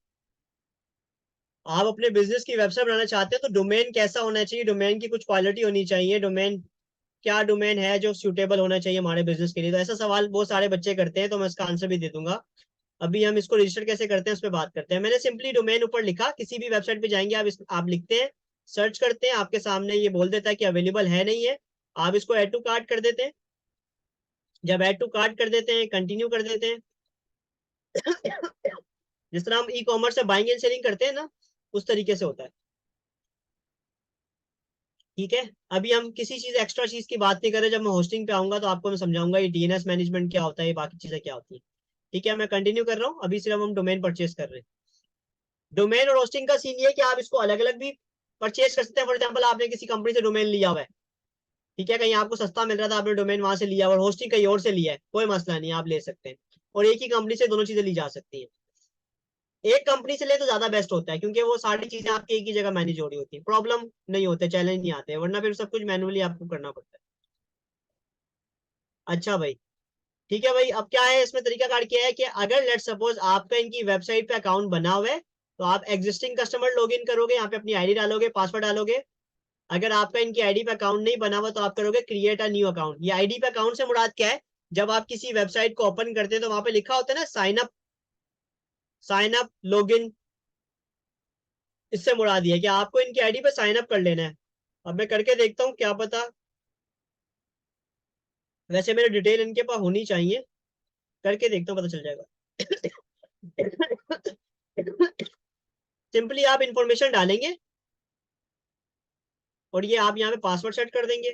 आप अपने बिजनेस की वेबसाइट बनाना चाहते हैं तो डोमेन कैसा होना चाहिए, डोमेन की कुछ क्वालिटी होनी चाहिए, डोमेन क्या डोमेन है जो सूटेबल होना चाहिए हमारे बिजनेस के लिए। तो ऐसा सवाल बहुत सारे बच्चे करते हैं, तो मैं इसका आंसर भी दे दूंगा। अभी हम इसको रजिस्टर कैसे करते हैं उस पर बात करते हैं। मैंने सिंपली डोमेन ऊपर लिखा, किसी भी वेबसाइट पे जाएंगे आप लिखते हैं, सर्च करते हैं, आपके सामने ये बोल देता है कि अवेलेबल है नहीं है, आप इसको ऐड टू कार्ट कर देते हैं। जब ऐड टू कार्ट कर देते हैं, कंटिन्यू कर देते हैं। जिस तरह हम ई कॉमर्स से बाइंग एंड सेलिंग करते हैं ना, उस तरीके से होता है, ठीक है। अभी हम किसी चीज एक्स्ट्रा चीज की बात नहीं कर रहे, जब मैं होस्टिंग पे आऊंगा तो आपको मैं समझाऊंगा ये डीएनएस मैनेजमेंट क्या होता है, ये बाकी चीजें क्या होती है, ठीक है। मैं कंटिन्यू कर रहा हूँ, अभी सिर्फ हम डोमेन परचेज कर रहे हैं। डोमेन और होस्टिंग का सीन ये है कि आप इसको अलग अलग भी परचेज कर सकते हैं। फॉर एग्जाम्पल आपने किसी कंपनी से डोमेन लिया हुआ है, ठीक है, कहीं आपको सस्ता मिल रहा था, आपने डोमेन वहां से लिया और होस्टिंग कहीं और से लिया है, कोई मसला नहीं, आप ले सकते हैं, और एक ही कंपनी से दोनों चीजें ली जा सकती है। एक कंपनी से ले तो ज्यादा बेस्ट होता है, क्योंकि वो सारी चीजें आपकी एक ही जगह मैनेज हो रही होती है, प्रॉब्लम नहीं होते, चैलेंज नहीं आते, वरना फिर सब कुछ मैनुअली आपको करना पड़ता है। अच्छा भाई, ठीक है भाई, अब क्या है इसमें तरीका कार क्या है कि अगर लेट सपोज आपका इनकी वेबसाइट पे अकाउंट बना हुआ है, तो आप एग्जिस्टिंग कस्टमर लॉगिन करोगे, यहाँ पे अपनी आईडी डालोगे, पासवर्ड डालोगे। अगर आपका इनकी आईडी पे अकाउंट नहीं बना हुआ, तो आप करोगे क्रिएट अ न्यू अकाउंट। ये आईडी पे अकाउंट से मुराद क्या है, जब आप किसी वेबसाइट को ओपन करते हैं तो वहां पे लिखा होता है ना साइन अप लॉगिन, इससे मुराद ये है कि आपको इनकी आईडी पे साइन अप कर लेना है। अब मैं करके देखता हूँ, क्या पता, वैसे मेरे डिटेल इनके पास होनी चाहिए, करके देखता हूँ, पता चल जाएगा। सिंपली आप इंफॉर्मेशन डालेंगे और ये आप यहाँ पे पासवर्ड सेट कर देंगे।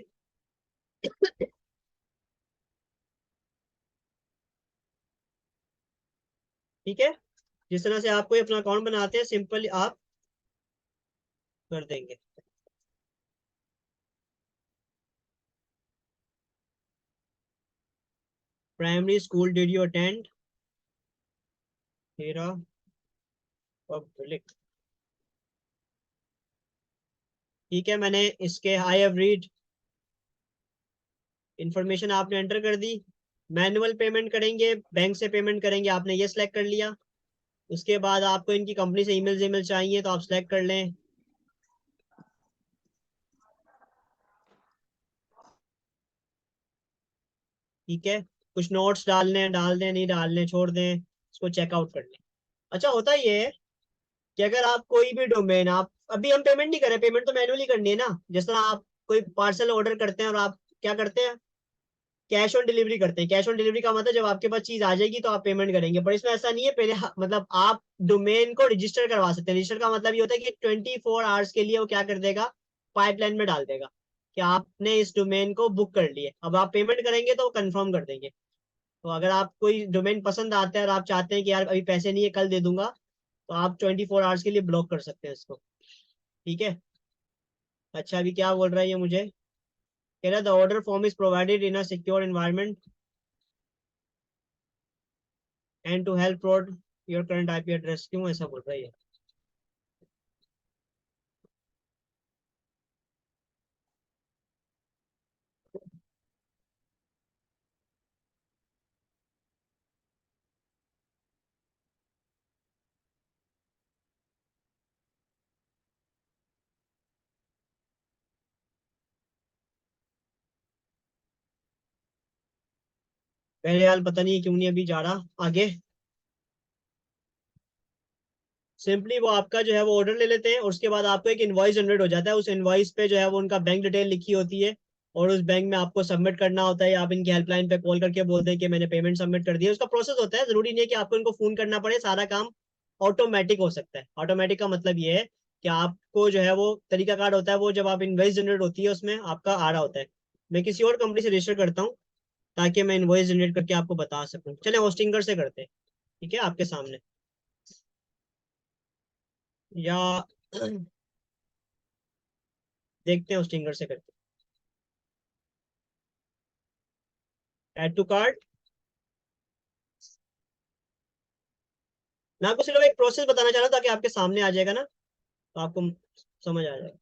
ठीक है, जिस तरह से आप कोई अपना अकाउंट बनाते हैं, सिंपल आप कर देंगे। Primary school did you attend, तेरा पब्लिक, ठीक है, मैंने इसके आई हैव रीड इंफॉर्मेशन आपने एंटर कर दी। मैनुअल पेमेंट करेंगे, बैंक से पेमेंट करेंगे, आपने ये सिलेक्ट कर लिया। उसके बाद आपको इनकी कंपनी से ईमेल चाहिए, तो आप सिलेक्ट कर लें। ठीक है, कुछ नोट्स डालने हैं, डाल दें, नहीं डालने छोड़ दें, इसको चेकआउट कर लें। अच्छा, होता ये है कि अगर आप कोई भी डोमेन, आप अभी हम पेमेंट नहीं करें, पेमेंट तो मैनुअली करनी है ना। जिस तरह आप कोई पार्सल ऑर्डर करते हैं और आप क्या करते हैं, कैश ऑन डिलीवरी करते हैं। कैश ऑन डिलीवरी का मतलब जब आपके पास चीज आ जाएगी तो आप पेमेंट करेंगे, पर इसमें ऐसा नहीं है। पहले मतलब आप डोमेन को रजिस्टर करवा सकते हैं। रजिस्टर का मतलब ये होता है कि 24 आवर्स के लिए वो क्या कर देगा, पाइपलाइन में डाल देगा कि आपने इस डोमेन को बुक कर लिया। अब आप पेमेंट करेंगे तो वो कंफर्म कर देंगे। तो अगर आप कोई डोमेन पसंद आता है और आप चाहते हैं कि यार अभी पैसे नहीं है, कल दे दूंगा, तो आप 24 आवर्स के लिए ब्लॉक कर सकते हैं इसको। ठीक है। अच्छा अभी क्या बोल रहा है ये मुझे, कह रहा the order form is provided in a secure environment and to help protect your current IP address, क्यों ऐसा बोल रहा है ये? पहले हाल पता नहीं क्यों नहीं अभी जा रहा आगे। सिंपली वो आपका जो है वो ऑर्डर ले लेते हैं और उसके बाद आपको एक इनवॉइस जनरेट हो जाता है। उस इनवॉइस पे जो है वो उनका बैंक डिटेल लिखी होती है और उस बैंक में आपको सबमिट करना होता है। आप इनकी हेल्पलाइन पे कॉल करके बोलते हैं कि मैंने पेमेंट सबमिट कर दी है। उसका प्रोसेस होता है, जरूरी नहीं है कि आपको इनको फोन करना पड़े, सारा काम ऑटोमेटिक हो सकता है। ऑटोमेटिक का मतलब ये है कि आपको जो है वो तरीका कार्ड होता है, वो जब आप इनवॉइस जनरेट होती है उसमें आपका आ रहा होता है। मैं किसी और कंपनी से रजिस्टर करता हूँ ताकि मैं इनवॉइस जनरेट करके आपको बता सकूं। चले होस्टिंगर से करते हैं, ठीक है, आपके सामने। या देखते हैं होस्टिंगर से करके। Add to cart. मैं आपको सिर्फ एक प्रोसेस बताना चाह रहा हूँ ताकि आपके सामने आ जाएगा ना, तो आपको समझ आ जाएगा।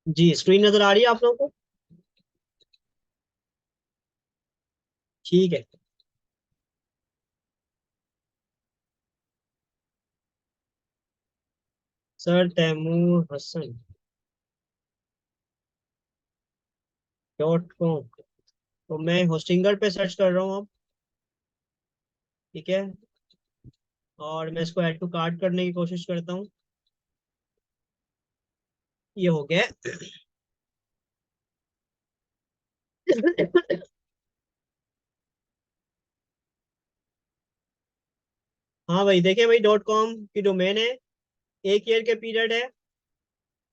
जी स्क्रीन नजर आ रही है आप लोगों को? ठीक है। Sir Taimur Hasan .com। तो मैं होस्टिंगर पे सर्च कर रहा हूँ अब। ठीक है, और मैं इसको ऐड टू कार्ट करने की कोशिश करता हूँ। ये हो गया। हाँ भाई देखिए भाई, .com की डोमेन है, 1 ईयर के पीरियड है,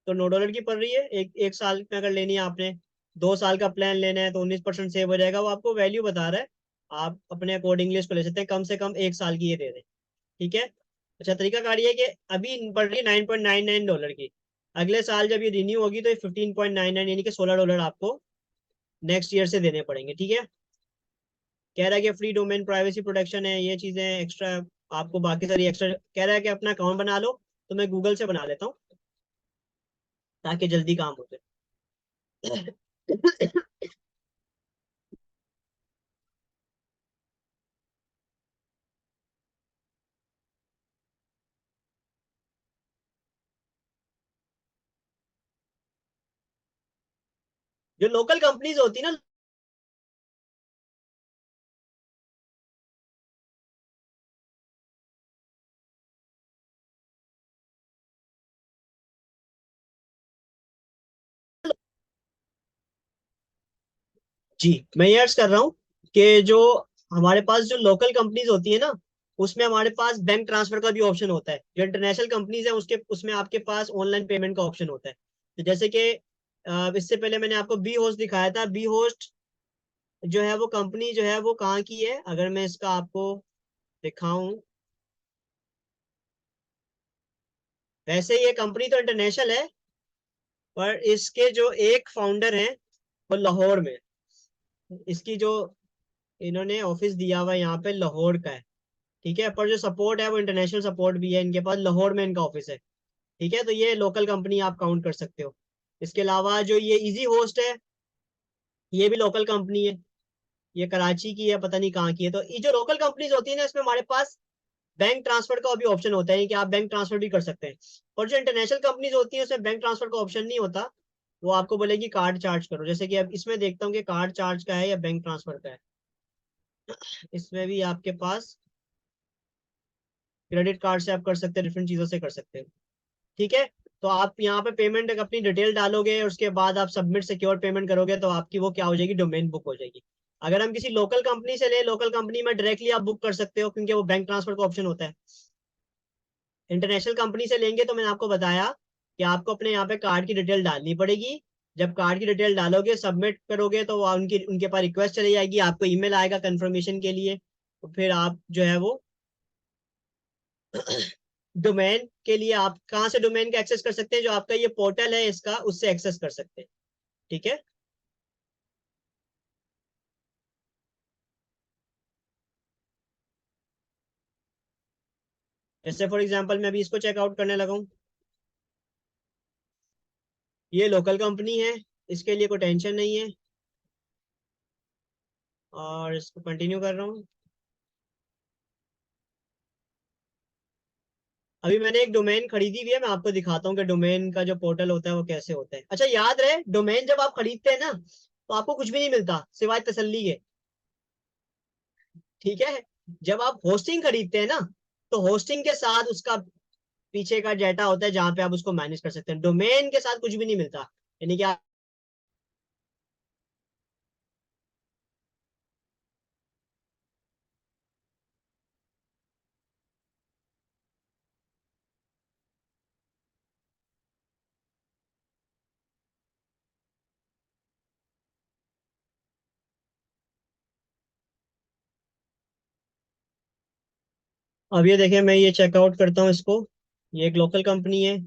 तो $9 की पड़ रही है। एक साल में अगर लेनी है आपने, 2 साल का प्लान लेना है तो 19% सेव हो जाएगा। वो आपको वैल्यू बता रहा है, आप अपने अकॉर्डिंगली इसको ले सकते हैं। कम से कम 1 साल की ये दे दें, ठीक है। अच्छा तरीका कार ये है कि अभी पड़ रही है $9.99 की। अगले साल जब ये रिन्यू होगी तो ये 15.99 यानी कि $16 आपको नेक्स्ट ईयर से देने पड़ेंगे, ठीक है। कह रहा है कि फ्री डोमेन प्राइवेसी प्रोटेक्शन है, ये चीजें एक्स्ट्रा, आपको बाकी सारी एक्स्ट्रा। कह रहा है कि अपना अकाउंट बना लो, तो मैं गूगल से बना लेता हूँ ताकि जल्दी काम हो जाए। जो लोकल कंपनीज होती है ना, जी मैं ये अर्ज कर रहा हूँ कि जो हमारे पास जो लोकल कंपनीज होती है ना, उसमें हमारे पास बैंक ट्रांसफर का भी ऑप्शन होता है। जो इंटरनेशनल कंपनीज है उसके उसमें आपके पास ऑनलाइन पेमेंट का ऑप्शन होता है। तो जैसे कि इससे पहले मैंने आपको बी होस्ट दिखाया था। बी होस्ट जो है वो कंपनी जो है वो कहाँ की है, अगर मैं इसका आपको दिखाऊं। वैसे ये कंपनी तो इंटरनेशनल है, पर इसके जो एक फाउंडर हैं वो लाहौर में, इसकी जो इन्होंने ऑफिस दिया हुआ है यहाँ पे लाहौर का है, ठीक है। पर जो सपोर्ट है वो इंटरनेशनल सपोर्ट भी है इनके पास, लाहौर में इनका ऑफिस है, ठीक है। तो ये लोकल कंपनी आप काउंट कर सकते हो। इसके अलावा जो ये इजी होस्ट है, ये भी लोकल कंपनी है। ये कराची की है, पता नहीं कहाँ की है। तो ये जो लोकल कंपनीज होती है ना, इसमें हमारे पास बैंक ट्रांसफर का भी ऑप्शन होता है कि आप बैंक ट्रांसफर भी कर सकते हैं। और जो इंटरनेशनल कंपनीज होती है उसमें बैंक ट्रांसफर का ऑप्शन नहीं होता। वो आपको बोलेगी कार्ड चार्ज करो। जैसे कि अब इसमें देखता हूँ कि कार्ड चार्ज का है या बैंक ट्रांसफर का है। इसमें भी आपके पास क्रेडिट कार्ड से आप कर सकते हैं, डिफरेंट चीजों से कर सकते हैं, ठीक है। तो आप यहाँ पे पेमेंट अपनी डिटेल डालोगे और उसके बाद आप सबमिट सिक्योर पेमेंट करोगे तो आपकी वो क्या हो जाएगी, डोमेन बुक हो जाएगी। अगर हम किसी लोकल कंपनी से ले, लोकल कंपनी में डायरेक्टली आप बुक कर सकते हो क्योंकि वो बैंक ट्रांसफर का ऑप्शन होता है। इंटरनेशनल कंपनी से लेंगे तो मैंने आपको बताया कि आपको अपने यहाँ पे कार्ड की डिटेल डालनी पड़ेगी। जब कार्ड की डिटेल डालोगे, सबमिट करोगे, तो उनकी उनके पास रिक्वेस्ट चली जाएगी, आपको ईमेल आएगा कंफर्मेशन के लिए। तो फिर आप जो है वो डोमेन के लिए आप कहाँ से डोमेन का एक्सेस कर सकते हैं, जो आपका ये पोर्टल है इसका, उससे एक्सेस कर सकते हैं। ठीक है। जैसे फॉर एग्जांपल मैं अभी इसको चेकआउट करने लगा हूँ, ये लोकल कंपनी है, इसके लिए कोई टेंशन नहीं है, और इसको कंटिन्यू कर रहा हूँ। अभी मैंने एक डोमेन खरीदी हुई है, मैं आपको दिखाता हूँ कि डोमेन का जो पोर्टल होता है वो कैसे होता है। अच्छा, याद रहे डोमेन जब आप खरीदते हैं ना, तो आपको कुछ भी नहीं मिलता सिवाय तसल्ली के। ठीक है। जब आप होस्टिंग खरीदते हैं ना, तो होस्टिंग के साथ उसका पीछे का डाटा होता है जहां पे आप उसको मैनेज कर सकते हैं। डोमेन के साथ कुछ भी नहीं मिलता, यानी कि आप अब ये देखिए, मैं ये चेकआउट करता हूँ इसको, ये एक लोकल कंपनी है।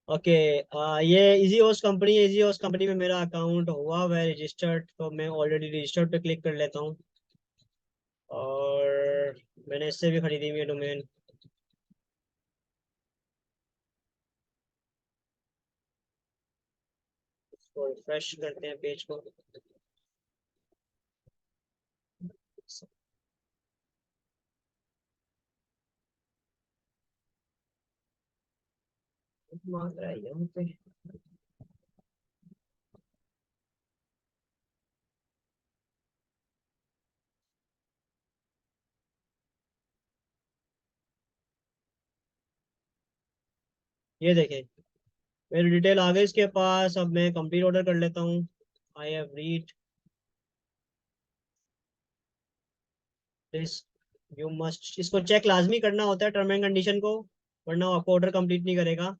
ओके। ये इजी होस्ट कंपनी है। इजी होस्ट कंपनी में मेरा अकाउंट हुआ हुआ है रजिस्टर्ड, तो मैं ऑलरेडी रजिस्टर्ड पे क्लिक कर लेता हूँ। और मैंने इससे भी खरीदी हुई है डोमेन। इसको रिफ्रेश करते हैं पेज को। मांग रहा है यहाँ पे। ये देखें, मेरी डिटेल आ गई इसके पास। अब मैं कंप्लीट ऑर्डर कर लेता हूँ। I have read this, you must, इसको चेक लाजमी करना होता है टर्म एंड कंडीशन को, वरना वो आपको ऑर्डर कंप्लीट नहीं करेगा।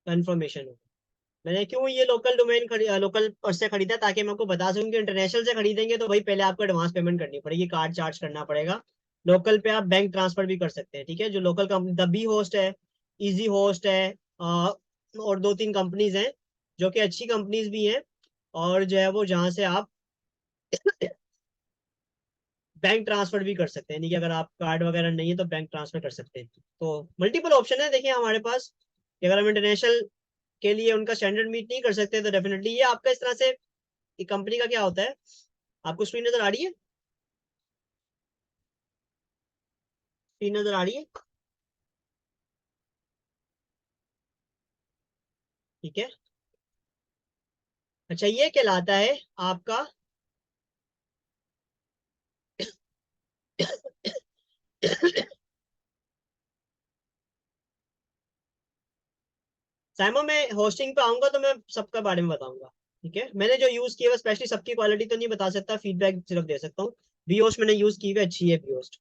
कंफर्मेशन। मैंने क्यों ये लोकल डोमेन लोकल से खरीदा, ताकि मैं आपको बता सकूं कि इंटरनेशनल से खरीदेंगे तो भाई पहले आपको एडवांस पेमेंट करनी पड़ेगी, कार्ड चार्ज करना पड़ेगा। लोकल पे आप बैंक ट्रांसफर भी कर सकते हैं। ठीक है। जो local company the B host है, इजी होस्ट है, और दो तीन कंपनीज हैं जो कि अच्छी कंपनीज भी हैं, और जो है वो जहाँ से आप बैंक ट्रांसफर भी कर सकते हैं, यानी कि अगर आप कार्ड वगैरह नहीं है तो बैंक ट्रांसफर कर सकते हैं। तो मल्टीपल ऑप्शन है देखिए हमारे पास, कि अगर हम इंटरनेशनल के लिए उनका स्टैंडर्ड मीट नहीं कर सकते तो डेफिनेटली ये आपका इस तरह से कंपनी का क्या होता है। आपको स्क्रीन नजर आ रही है? स्क्रीन नजर आ रही है? ठीक है। अच्छा, ये कहलाता है आपका साइमो, मैं होस्टिंग पे आऊंगा तो मैं सबका बारे में बताऊंगा। ठीक है। मैंने जो यूज किया है स्पेशली, सबकी क्वालिटी तो नहीं बता सकता, फीडबैक सिर्फ दे सकता हूँ। बी होस्ट मैंने यूज की है, अच्छी है बी होस्ट।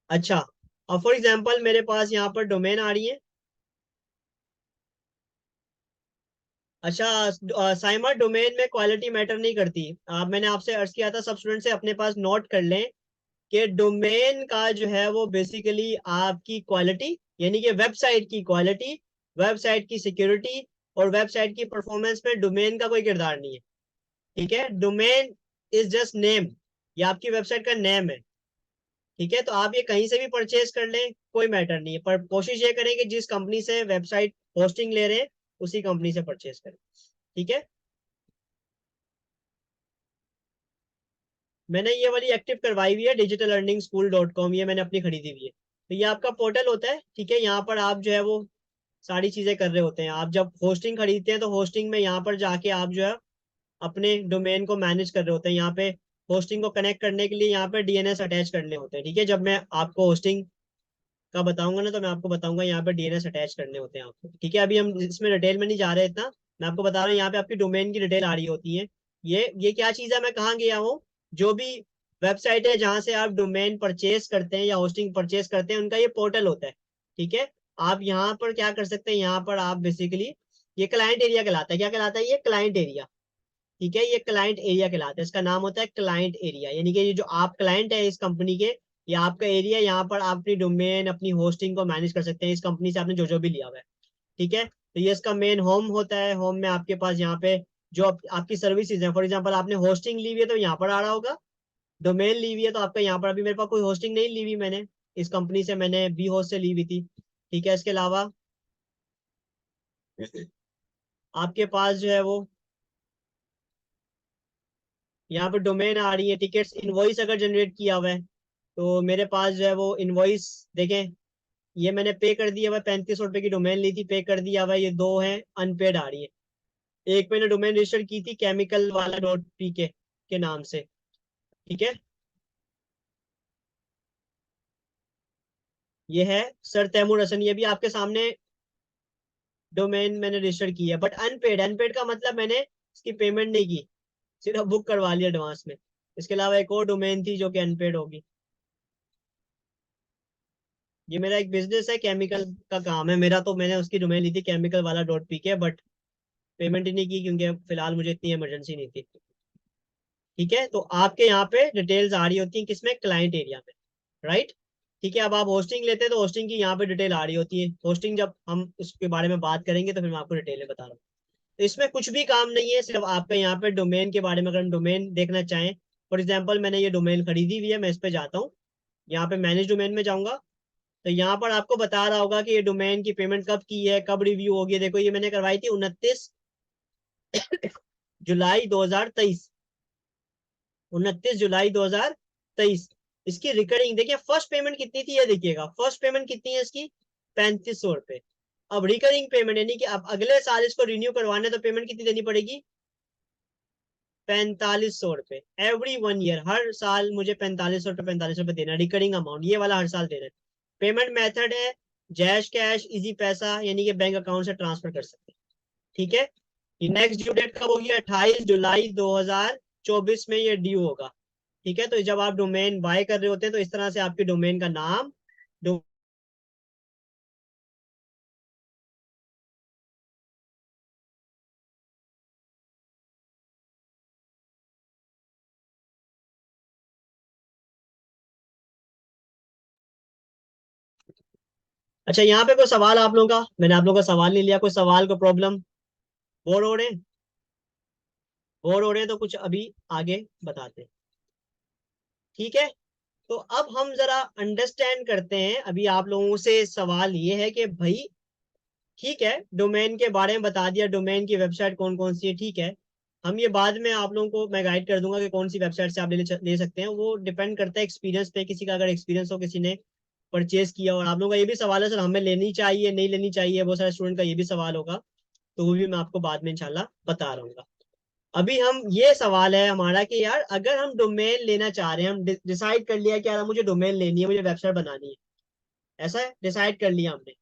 अच्छा, अब फॉर एग्जांपल मेरे पास यहाँ पर डोमेन आ रही है। अच्छा, साइमर डोमेन में क्वालिटी मैटर नहीं करती। मैंने आपसे अर्ज किया था सब स्टूडेंट से अपने पास नोट कर लें कि डोमेन का जो है वो बेसिकली आपकी क्वालिटी, यानी कि वेबसाइट की क्वालिटी, वेबसाइट की सिक्योरिटी और वेबसाइट की परफॉर्मेंस में डोमेन का कोई किरदार नहीं है। ठीक है। डोमेन इज जस्ट नेम, ये आपकी वेबसाइट का नेम है। ठीक है, तो आप ये कहीं से भी परचेज कर लें, कोई मैटर नहीं है, पर कोशिश ये करें कि जिस कंपनी से वेबसाइट होस्टिंग ले रहे हैं उसी कंपनी से परचेज करें। ठीक है, मैंने ये वाली एक्टिव करवाई हुई है digitallearningschool.com, ये मैंने अपनी खरीदी हुई है। तो ये आपका पोर्टल होता है, ठीक है, यहाँ पर आप जो है वो सारी चीजें कर रहे होते हैं। आप जब होस्टिंग खरीदते हैं तो होस्टिंग में यहाँ पर जाके आप जो है अपने डोमेन को मैनेज कर रहे होते हैं। यहाँ पे होस्टिंग को कनेक्ट करने के लिए यहाँ पे डीएनएस अटैच करने होते हैं। ठीक है, जब मैं आपको होस्टिंग का बताऊंगा ना तो मैं आपको बताऊंगा यहाँ पे डीएनएस अटैच करने होते हैं आपको। ठीक है, अभी हम इसमें डिटेल में नहीं जा रहे इतना, मैं आपको बता रहा हूँ यहाँ पे आपकी डोमेन की डिटेल आ रही होती है। ये क्या चीज है, मैं कहाँ गया हूँ, जो भी वेबसाइट है जहां से आप डोमेन परचेज करते हैं या होस्टिंग परचेज करते हैं उनका ये पोर्टल होता है। ठीक है, आप यहाँ पर क्या कर सकते हैं, यहाँ पर आप बेसिकली, ये क्लाइंट एरिया कहलाता है। क्या कहलाता है, ये क्लाइंट एरिया। ठीक है, ये क्लाइंट एरिया कहलाता है, इसका नाम होता है क्लाइंट एरिया, यानी कि ये जो आप क्लाइंट है इस कंपनी के, ये आपका एरिया, यहाँ पर आप अपनी डोमेन अपनी होस्टिंग को मैनेज कर सकते हैं इस कंपनी से आपने जो जो भी लिया हुआ है। ठीक है, तो ये इसका मेन होम होता है। होम में आपके पास यहाँ पे जो आपकी सर्विसेज है, फॉर एग्जाम्पल आपने होस्टिंग ली हुई है तो यहाँ पर आ रहा होगा, डोमेन ली हुई है तो आपका यहाँ पर, अभी मेरे पास कोई होस्टिंग नहीं ली हुई मैंने इस कंपनी से, मैंने बी होस्ट से ली हुई थी। ठीक है, इसके अलावा आपके पास जो है वो यहाँ पे डोमेन आ रही है, टिकट्स, इनवॉइस अगर जनरेट किया हुआ है तो मेरे पास जो है वो इनवॉइस देखें, ये मैंने पे कर दिया हुआ है, 3500 रुपए की डोमेन ली थी, पे कर दिया हुआ है, ये दो है अनपेड आ रही है। एक मैंने डोमेन रजिस्टर की थी केमिकल वाला .pk के नाम से। ठीक है, ये है सर तैमूर हसन, ये भी आपके सामने डोमेन मैंने रजिस्टर की है, बट अनपेड। अनपेड का मतलब मैंने इसकी पेमेंट नहीं की, सिर्फ बुक करवा लिया एडवांस में। इसके अलावा एक और डोमेन थी जो कि अनपेड होगी। ये मेरा एक बिजनेस है, केमिकल का काम है मेरा, तो मैंने उसकी डोमेन ली थी केमिकल वाला .pk, बट पेमेंट ही नहीं की क्योंकि फिलहाल मुझे इतनी इमरजेंसी नहीं थी। ठीक है, तो आपके यहाँ पे डिटेल्स आ रही होती हैं किसमें, क्लाइंट एरिया में, राइट। ठीक है, अब आप होस्टिंग लेते हैं तो होस्टिंग की यहाँ पे डिटेल आ रही होती है। होस्टिंग जब हम उसके बारे में बात करेंगे तो फिर मैं आपको डिटेल बता रहा हूँ। तो इसमें कुछ भी काम नहीं है, सिर्फ आपका यहाँ पे डोमेन के बारे में, अगर हम डोमेन देखना चाहें, फॉर एग्जाम्पल मैंने ये डोमेन खरीदी हुई है, मैं इस पे जाता हूँ, यहाँ पे मैनेज डोमेन में जाऊंगा, तो यहाँ पर आपको बता रहा होगा कि ये डोमेन की पेमेंट कब की है, कब रिव्यू होगी। देखो ये मैंने करवाई थी 29 जुलाई 2023, 29 जुलाई 2023। इसकी रिकरिंग देखिए, फर्स्ट पेमेंट कितनी थी ये देखिएगा, फर्स्ट पेमेंट कितनी है इसकी, 3500 रुपए। अब रिकरिंग पेमेंट यानी कि अब अगले साल इसको रिन्यू करवाने तो पेमेंट कितनी देनी पड़ेगी, 4500 रुपए एवरी 1 ईयर। हर साल मुझे 4500 रुपए देना, रिकरिंग अमाउंट ये वाला हर साल देना है। पेमेंट मेथड है जैश कैश, इजी पैसा, यानी कि बैंक अकाउंट से ट्रांसफर कर सकते हैं। ठीक है, नेक्स्ट ड्यू डेट कब होगी, 28 जुलाई 2024 में ये ड्यू होगा। ठीक है, तो जब आप डोमेन बाय कर रहे होते हैं तो इस तरह से आपके डोमेन का नाम अच्छा, यहाँ पे कोई सवाल आप लोगों का, मैंने आप लोगों का सवाल नहीं लिया, कोई सवाल को प्रॉब्लम, बोर हो रहे हैं, बोर हो रहे हैं तो कुछ अभी आगे बताते हैं। ठीक है, तो अब हम जरा अंडरस्टैंड करते हैं, अभी आप लोगों से सवाल ये है कि भाई ठीक है, डोमेन के बारे में बता दिया, डोमेन की वेबसाइट कौन कौन सी है, ठीक है, हम ये बाद में आप लोगों को मैं गाइड कर दूंगा कि कौन सी वेबसाइट से आप ले सकते हैं, वो डिपेंड करता है एक्सपीरियंस पे, किसी का अगर एक्सपीरियंस हो, किसी ने परचेज किया। और आप लोगों का ये भी सवाल है सर हमें लेनी चाहिए नहीं लेनी चाहिए, बहुत सारे स्टूडेंट का ये भी सवाल होगा, तो वो भी मैं आपको बाद में इंशाल्लाह बता रहूंगा। अभी हम ये सवाल है हमारा कि यार अगर हम डोमेन लेना चाह रहे हैं, हम डिसाइड कर लिया कि यार मुझे डोमेन लेनी है, मुझे वेबसाइट बनानी है, ऐसा है, डिसाइड कर लिया हमने।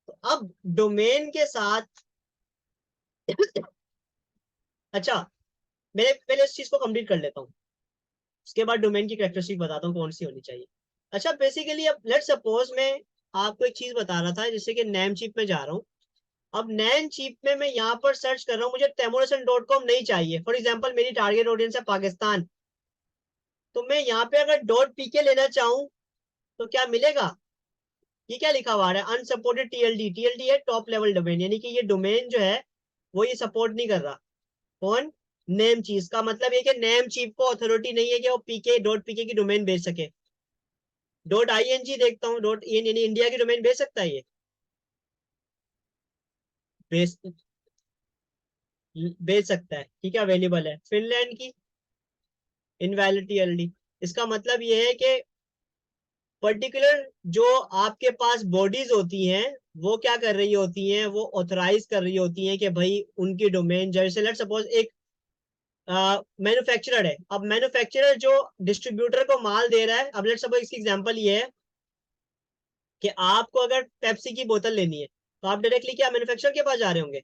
तो अब डोमेन के साथ अच्छा, मैं पहले इस चीज को कंप्लीट कर लेता हूँ, उसके बाद डोमेन की कैरेक्टरिस्टिक बताता हूँ कौन सी होनी चाहिए। अच्छा, बेसिकली अब लेट सपोज मैं आपको एक चीज बता रहा था, जैसे कि नेम चीप में जा रहा हूँ। अब नेम चीप में मैं यहाँ पर सर्च कर रहा हूँ, मुझे temoration.com नहीं चाहिए, फॉर एग्जाम्पल मेरी टारगेट ऑडियंस है पाकिस्तान, तो मैं यहाँ पे अगर .pk लेना चाहूँ तो क्या मिलेगा, ये क्या लिखा हुआ है, अनसपोर्टेड टीएलडी। टीएलडी है टॉप लेवल डोमेन, यानी कि ये डोमेन जो है वो ये सपोर्ट नहीं कर रहा। कौन, नेम चीज का मतलब ये कि नेम चीप को अथॉरिटी नहीं है कि वो .pk की डोमेन बेच सके। .ing देखता हूँ, डॉट इन यानी इंडिया की डोमेन भेज सकता है ये, भेज भेज सकता है, ठीक है, अवेलेबल है। फिनलैंड की इनवैलिडिटी, इसका मतलब ये है कि पर्टिकुलर जो आपके पास बॉडीज होती हैं वो क्या कर रही होती हैं, वो ऑथराइज कर रही होती हैं कि भाई उनकी डोमेन, जैसे लेट सपोज एक मैन्युफैक्चरर है, अब मैन्युफैक्चरर जो डिस्ट्रीब्यूटर को माल दे रहा है, अब लेट सपोज इसकी एग्जांपल ये है कि आपको अगर पेप्सी की बोतल लेनी है तो आप डायरेक्टली क्या मैन्युफैक्चरर के पास जा रहे होंगे,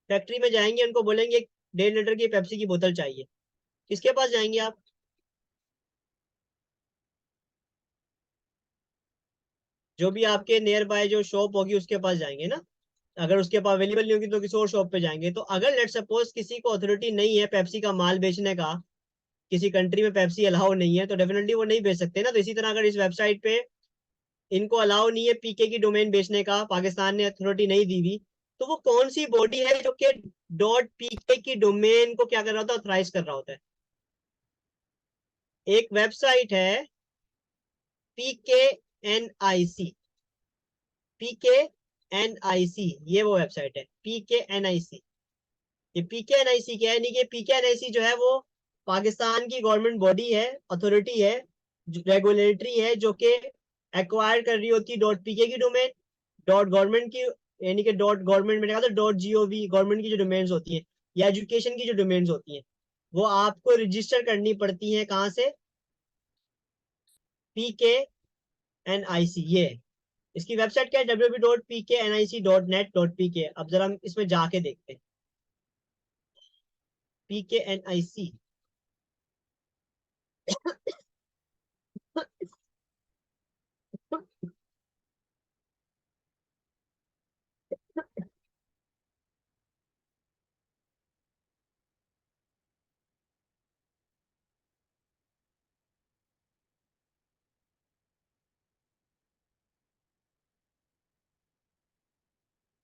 फैक्ट्री में जाएंगे, उनको बोलेंगे 1.5 लीटर की पेप्सी की बोतल चाहिए, किसके पास जाएंगे आप? जो भी आपके नियर बाय जो शॉप होगी उसके पास जाएंगे ना। अगर उसके पास अवेलेबल नहीं होगी तो किसी और शॉप पे जाएंगे। तो अगर लेट सपोज किसी को अथॉरिटी नहीं है पेप्सी का माल बेचने का, किसी कंट्री में पेप्सी अलाउ नहीं है, तो डेफिनेटली वो नहीं बेच सकते ना। तो इसी तरह अगर इस वेबसाइट पे इनको अलाउ नहीं है पीके की डोमेन बेचने का, पाकिस्तान ने अथॉरिटी नहीं दी हुई, तो वो कौन सी बॉडी है जो कि .pk की डोमेन को क्या कर रहा होता है, ऑथराइज कर रहा होता है? एक वेबसाइट है PKNIC, PKNIC, ये वो वेबसाइट है PKNIC। ये PKNIC क्या है, नहीं कि PKNIC जो है वो पाकिस्तान की गवर्नमेंट बॉडी है, अथॉरिटी है, रेगुलेटरी है, जो कि एक्वायर कर रही होती है .pk की डोमेन, डॉट गवर्नमेंट की, यानी कि डॉट गवर्नमेंट में कहा .gov गवर्नमेंट की जो डोमेन्स होती हैं या एजुकेशन की जो डोमेन्स होती हैं, वो आपको रजिस्टर करनी पड़ती हैं कहाँ से? PKNIC, ये इसकी वेबसाइट क्या है, www.pknic.net.pk। अब जरा हम इसमें जाके देखते हैं PKNIC।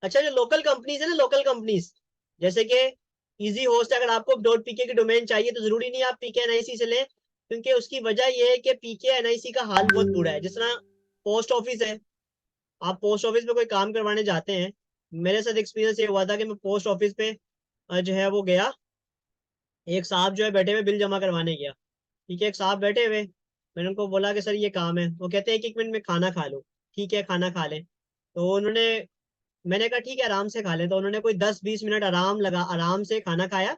अच्छा, जो लोकल कंपनीज है ना, लोकल कंपनीज जैसे कि इजी होस्ट, अगर आपको .pk की डोमेन चाहिए तो जरूरी नहीं आप PKNIC से लें, क्योंकि उसकी वजह यह है कि PKNIC का हाल बहुत बुरा है। जिस तरह पोस्ट ऑफिस है, आप पोस्ट ऑफिस में कोई काम करवाने जाते हैं, मेरे साथ एक्सपीरियंस ये हुआ था कि मैं पोस्ट ऑफिस पे जो है वो गया, एक साहब जो है बैठे हुए बिल जमा करवाने गया, ठीक है, एक साहब बैठे हुए, मैंने उनको बोला कि सर ये काम है, वो कहते हैं 1-1 मिनट में खाना खा लो। ठीक है, खाना खा लें। तो उन्होंने, मैंने कहा ठीक है आराम से खा लें, तो उन्होंने कोई 10-20 मिनट आराम से खाना खाया।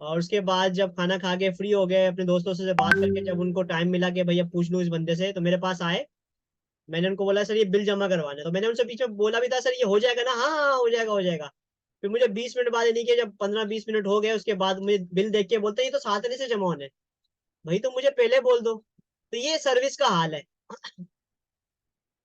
और उसके बाद जब खाना खा के फ्री हो गए, अपने दोस्तों से बात करके जब उनको टाइम मिला कि भैया पूछ लूँ इस बंदे से, तो मेरे पास आए। मैंने उनको बोला सर ये बिल जमा करवाना है, तो मैंने उनसे पीछे बोला भी था सर ये हो जाएगा ना, हाँ हाँ हाँ, हो जाएगा हो जाएगा। फिर मुझे 20 मिनट बाद, यानी कि जब 15-20 मिनट हो गए उसके बाद मुझे बिल देख के बोलते हैं, ये तो 7 आने से जमा होने, भाई तो मुझे पहले बोल दो। तो ये सर्विस का हाल है।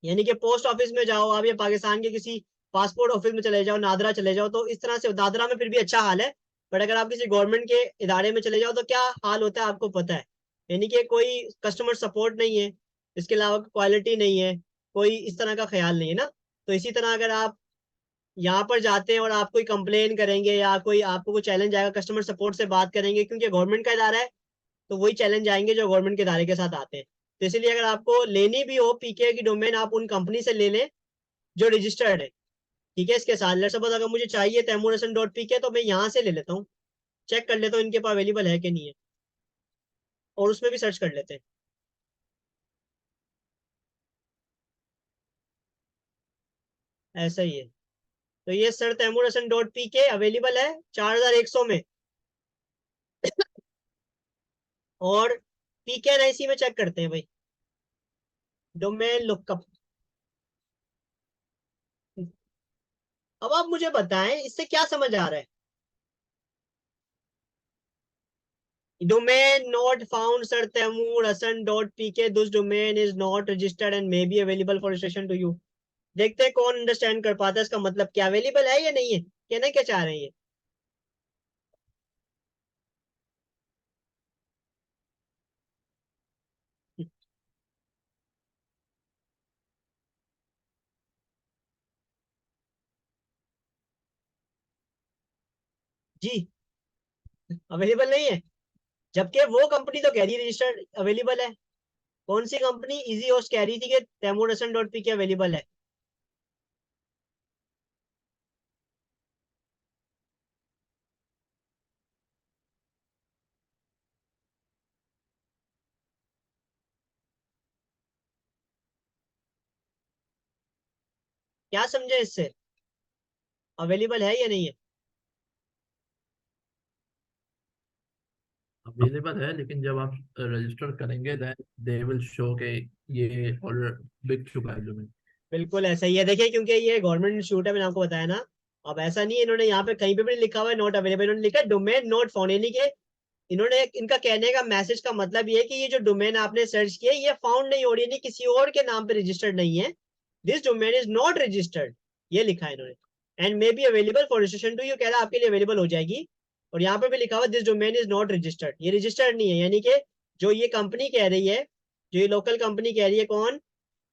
यानी कि पोस्ट ऑफिस में जाओ आप, या पाकिस्तान के किसी पासपोर्ट ऑफिस में चले जाओ, नादरा चले जाओ, तो इस तरह से, दादरा में फिर भी अच्छा हाल है, बट अगर आप किसी गवर्नमेंट के इदारे में चले जाओ तो क्या हाल होता है आपको पता है। यानी कि कोई कस्टमर सपोर्ट नहीं है, इसके अलावा क्वालिटी नहीं है, कोई इस तरह का ख्याल नहीं है ना। तो इसी तरह अगर आप यहाँ पर जाते हैं और आप कोई कंप्लेन करेंगे या कोई आपको कोई चैलेंज आएगा, कस्टमर सपोर्ट से बात करेंगे, क्योंकि गवर्नमेंट का इदारा है, तो वही चैलेंज आएंगे जो गवर्नमेंट के इदारे के साथ आते हैं। तो इसलिए अगर आपको लेनी भी हो पीके की डोमेन, आप उन कंपनी से ले लें जो रजिस्टर्ड है, ठीक है। इसके साथ लेट्स सपोज अगर मुझे चाहिए taimuration.pk, तो मैं यहाँ से ले लेता हूँ, चेक कर लेता हूँ इनके पास अवेलेबल है कि नहीं है, और उसमें भी सर्च कर लेते हैं। ऐसा ही है। तो ये सर taimuration.pk अवेलेबल है 4100 में। और PKNIC में चेक करते हैं भाई, डोमेन लुकअप। अब आप मुझे बताएं इससे क्या समझ आ रहा है? Domain not found, sir, Taimur Hasan.pk, this domain is not registered and may be available for registration to you। देखते हैं कौन अंडरस्टैंड कर पाता है इसका मतलब क्या, अवेलेबल है या नहीं है, कहना क्या चाह रहे हैं ये? जी, अवेलेबल नहीं है, जबकि वो कंपनी तो कह रही है रजिस्टर्ड अवेलेबल है। कौन सी कंपनी इजी होस्ट कह रही थी कि taimurosan.pk अवेलेबल है? क्या समझे इससे? अवेलेबल है या नहीं है? अवेलेबल है, लेकिन जब आप रजिस्टर करेंगे देन दे विल शो के ये ऑर्डर बिक चुका है डोमेन। बिल्कुल ऐसा ही है, देखिए क्योंकि ये गवर्नमेंट इंस्टीट्यूट है, मैंने आपको बताया ना। अब ऐसा नहीं है, इन्होंने यहाँ पे कहीं पे भी लिखा हुआ है नॉट अवेलेबल, इन्होंने लिखा है डोमेन नॉट फाउंड, यानी कि इन्होंने, इनका कहने का मैसेज का मतलब ये है कि ये जो डोमेन आपने सर्च किया ये फाउंड नहीं हो रही है, नहीं किसी और के नाम पे रजिस्टर्ड नहीं है, this domain is not registered, ये लिखा है इन्होंने। And may be available for registration to, ये कह रहा है आपके लिए अवेलेबल हो जाएगी। और यहाँ पे भी लिखा हुआ this domain is not registered, ये रजिस्टर्ड नहीं है, यानी कि जो ये कंपनी कह रही है, जो ये लोकल कंपनी कह रही है, कौन,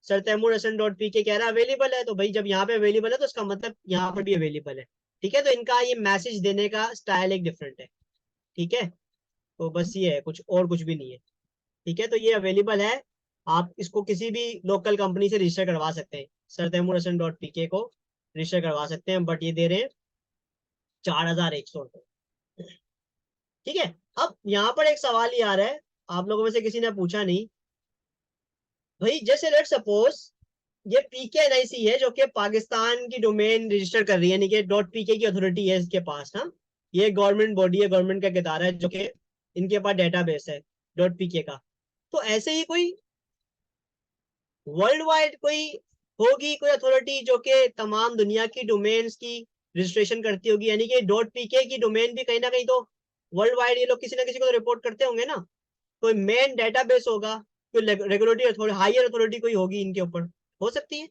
सर taimurosan.pk कह रहा है अवेलेबल है, तो भाई जब यहाँ पे अवेलेबल है तो उसका मतलब यहाँ पर भी अवेलेबल है। ठीक है, तो इनका ये मैसेज देने का स्टाइल एक डिफरेंट है। ठीक है, तो बस ये है, कुछ और कुछ भी नहीं है। ठीक है, तो ये अवेलेबल है, आप इसको किसी भी लोकल कंपनी से रजिस्टर करवा सकते हैं, सर taimurosan.pk को रजिस्टर करवा सकते हैं, बट ये दे रहे हैं 4100 रुपये। ठीक है, अब यहाँ पर एक सवाल ये आ रहा है, आप लोगों में से किसी ने पूछा नहीं, भाई जैसे लेट सपोज ये PKNIC है जो कि पाकिस्तान की डोमेन रजिस्टर कर रही है, यानी कि .pk की अथॉरिटी है इसके पास ना, ये गवर्नमेंट बॉडी है, गवर्नमेंट का इदारा है जो कि इनके पास डेटाबेस है .pk का। तो ऐसे ही कोई वर्ल्ड वाइड कोई होगी कोई अथॉरिटी जो कि तमाम दुनिया की डोमेन्स की रजिस्ट्रेशन करती होगी, यानी कि .pk की डोमेन भी कहीं ना कहीं तो वर्ल्ड वाइड ये लोग किसी ना किसी को तो रिपोर्ट करते होंगे ना। कोई मेन डेटाबेस होगा, कोई रेगुलेटरी अथॉरिटी, हायर अथॉरिटी कोई होगी इनके ऊपर, हो सकती है।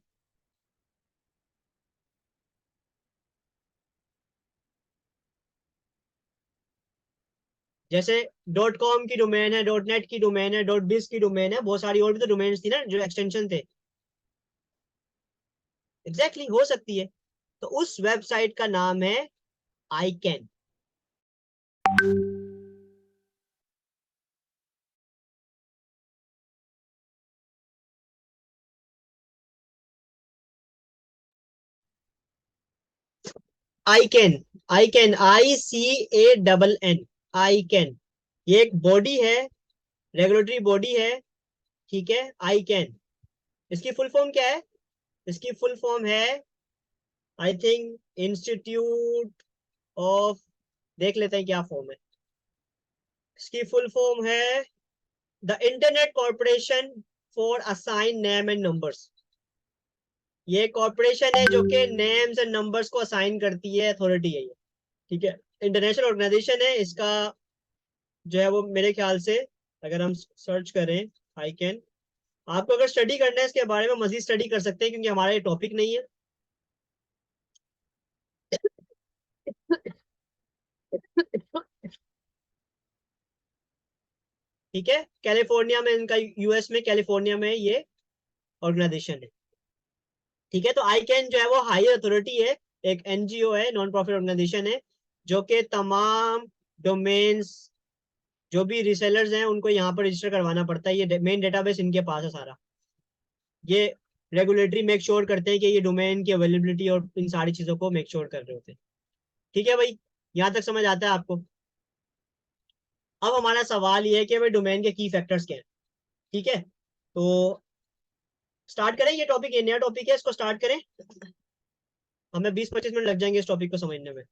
जैसे .com की डोमेन है, .net की डोमेन है, .biz की डोमेन है, बहुत सारी और भी तो डोमेन्स थी ना जो एक्सटेंशन थे। एग्जैक्टली exactly, हो सकती है। तो उस वेबसाइट का नाम है आईकैन। आईकैन, आईकैन, ICANN, आईकैन, ये एक बॉडी है, रेगुलेटरी बॉडी है। ठीक है, आईकैन, इसकी फुल फॉर्म क्या है? इसकी फुल फॉर्म है, आई थिंक, इंस्टीट्यूट ऑफ, देख लेते हैं क्या फॉर्म है इसकी। फुल फॉर्म है the internet corporation for assign name and numbers. ये कॉर्पोरेशन है जो कि नेम्स एंड नंबर्स को असाइन करती है, अथॉरिटी है ये। ठीक है, इंटरनेशनल ऑर्गेनाइजेशन है इसका, जो है वो मेरे ख्याल से, अगर हम सर्च करें आई कैन, आपको अगर स्टडी करना है इसके बारे में मजीद स्टडी कर सकते हैं क्योंकि हमारा ये टॉपिक नहीं है। ठीक है, कैलिफोर्निया में इनका, US में कैलिफोर्निया में ये ऑर्गेनाइजेशन है। ठीक है, तो आई कैन जो है वो हायर अथॉरिटी है, एक NGO है, नॉन प्रॉफिट ऑर्गेनाइजेशन है, जो कि तमाम डोमेन्स, जो भी रिसेलर्स हैं उनको यहाँ पर रजिस्टर करवाना पड़ता है, ये मेन डेटाबेस इनके पास है सारा। ये रेगुलेटरी मेक श्योर करते हैं कि ये डोमेन की अवेलेबिलिटी और इन सारी चीजों को मेक श्योर कर रहे होते हैं। ठीक है भाई, यहाँ तक समझ आता है आपको? अब हमारा सवाल ये है कि भाई डोमेन के की फैक्टर्स क्या हैं। ठीक है, तो स्टार्ट करें, ये टॉपिक, ये नया टॉपिक है, इसको स्टार्ट करें। हमें 20-25 मिनट लग जाएंगे इस टॉपिक को समझने में।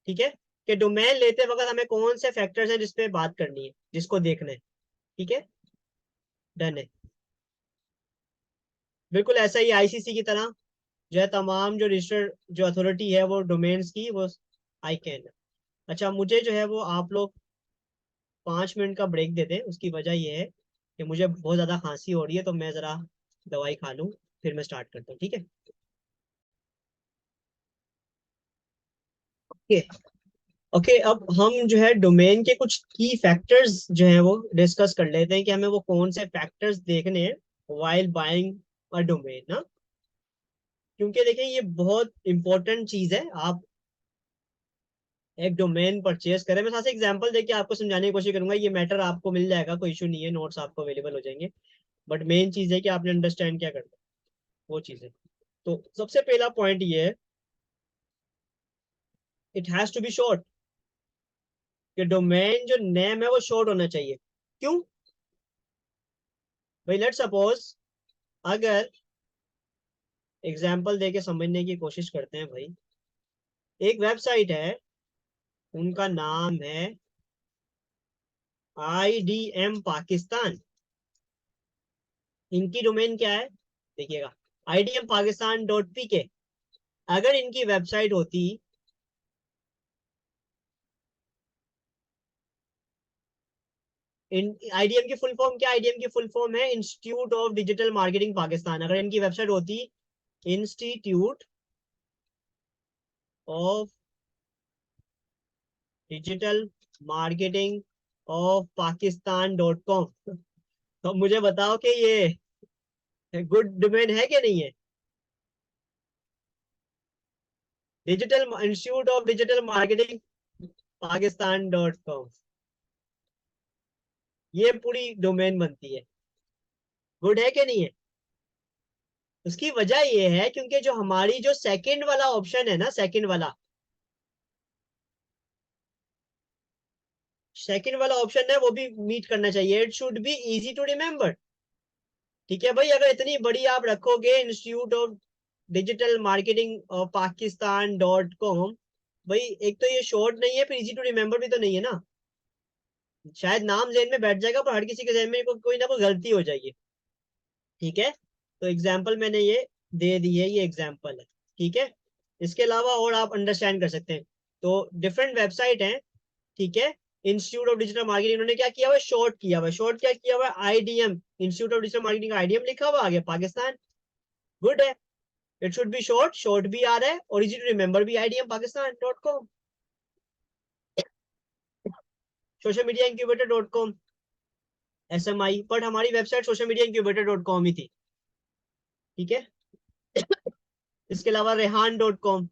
ठीक है, कि डोमेन लेते वक्त हमें कौन से फैक्टर्स हैं जिसपे बात करनी है, जिसको देखना है। ठीक है, डन है। बिल्कुल ऐसा ही ICC की तरह जो है, तमाम जो रजिस्टर जो अथॉरिटी है वो डोमेन्स की, वो आई कैन। अच्छा, मुझे जो है वो आप लोग 5 मिनट का ब्रेक दे दें, उसकी वजह यह है कि मुझे बहुत ज़्यादा खांसी हो रही है, तो मैं ज़रा दवाई खा लूँ, फिर मैं स्टार्ट करता हूँ। ठीक है, ओके। ओके, अब हम जो है डोमेन के कुछ की फैक्टर्स जो है वो डिस्कस कर लेते हैं कि हमें वो कौन से फैक्टर्स देखने हैं वाइल बाइंग अ डोमेन ना। क्योंकि देखें ये बहुत इंपॉर्टेंट चीज़ है, आप एक डोमेन परचेज करें, मैं साथ एग्जांपल देके आपको समझाने की कोशिश करूंगा, ये मैटर आपको मिल जाएगा, कोई इशू नहीं है, नोट्स आपको अवेलेबल हो जाएंगे। बट मेन चीज है कि आपने अंडरस्टैंड क्या करना है, वो चीज है। तो सबसे पहला पॉइंट ये है, it has to be short, कि डोमेन जो नेम है वो शॉर्ट होना चाहिए। क्यों भाई? लेट सपोज, अगर एग्जाम्पल देके समझने की कोशिश करते हैं भाई। एक वेबसाइट है, उनका नाम है IDM पाकिस्तान। इनकी डोमेन क्या है देखिएगा, idmpakiStan.pk। अगर इनकी वेबसाइट होती, आईडीएम की फुल फॉर्म क्या? आईडीएम की फुल फॉर्म है institute of digital marketing Pakistan. अगर इनकी वेबसाइट होती institute of digital marketing of पाकिस्तान.com, तो मुझे बताओ कि ये गुड डोमेन है कि नहीं है? Digital institute of digital marketing पाकिस्तान.com, ये पूरी डोमेन बनती है। गुड है कि नहीं है? उसकी वजह ये है क्योंकि जो हमारी जो सेकंड वाला ऑप्शन है ना, सेकंड वाला ऑप्शन है, वो भी मीट करना चाहिए। It should be easy to remember. ठीक है भाई, अगर इतनी बड़ी आप रखोगे इंस्टीट्यूट ऑफ डिजिटल मार्केटिंग पाकिस्तान.com, भाई एक तो ये शॉर्ट नहीं है, फिर इजी टू रिमेम्बर भी तो नहीं है ना। शायद नाम जेहन में बैठ जाएगा, पर हर किसी के जेहन में कोई ना कोई गलती हो जाएगी। ठीक है, तो एग्जाम्पल मैंने ये दे दी है, ये एग्जाम्पल है। ठीक है, इसके अलावा और आप अंडरस्टैंड कर सकते हैं। तो डिफरेंट वेबसाइट हैं, ठीक है। इंस्टीट्यूट ऑफ डिजिटल मार्केटिंग इन्होंने क्या किया हुआ है? शॉर्ट किया हुआ है। शॉर्ट क्या किया हुआ है? IDM, institute of digital marketing का आईडीएम लिखा हुआ, आगे पाकिस्तान। गुड है, it should be short, short भी आ रहा है और इजी टू रिमेंबर भी, idmpakiStan.com। सोशल मीडिया इंक्यूबेटर.com, SMI, बट हमारी वेबसाइट सोशल मीडिया इंक्यूबेटर.com ही थी। ठीक है, इसके अलावा रेहान.com।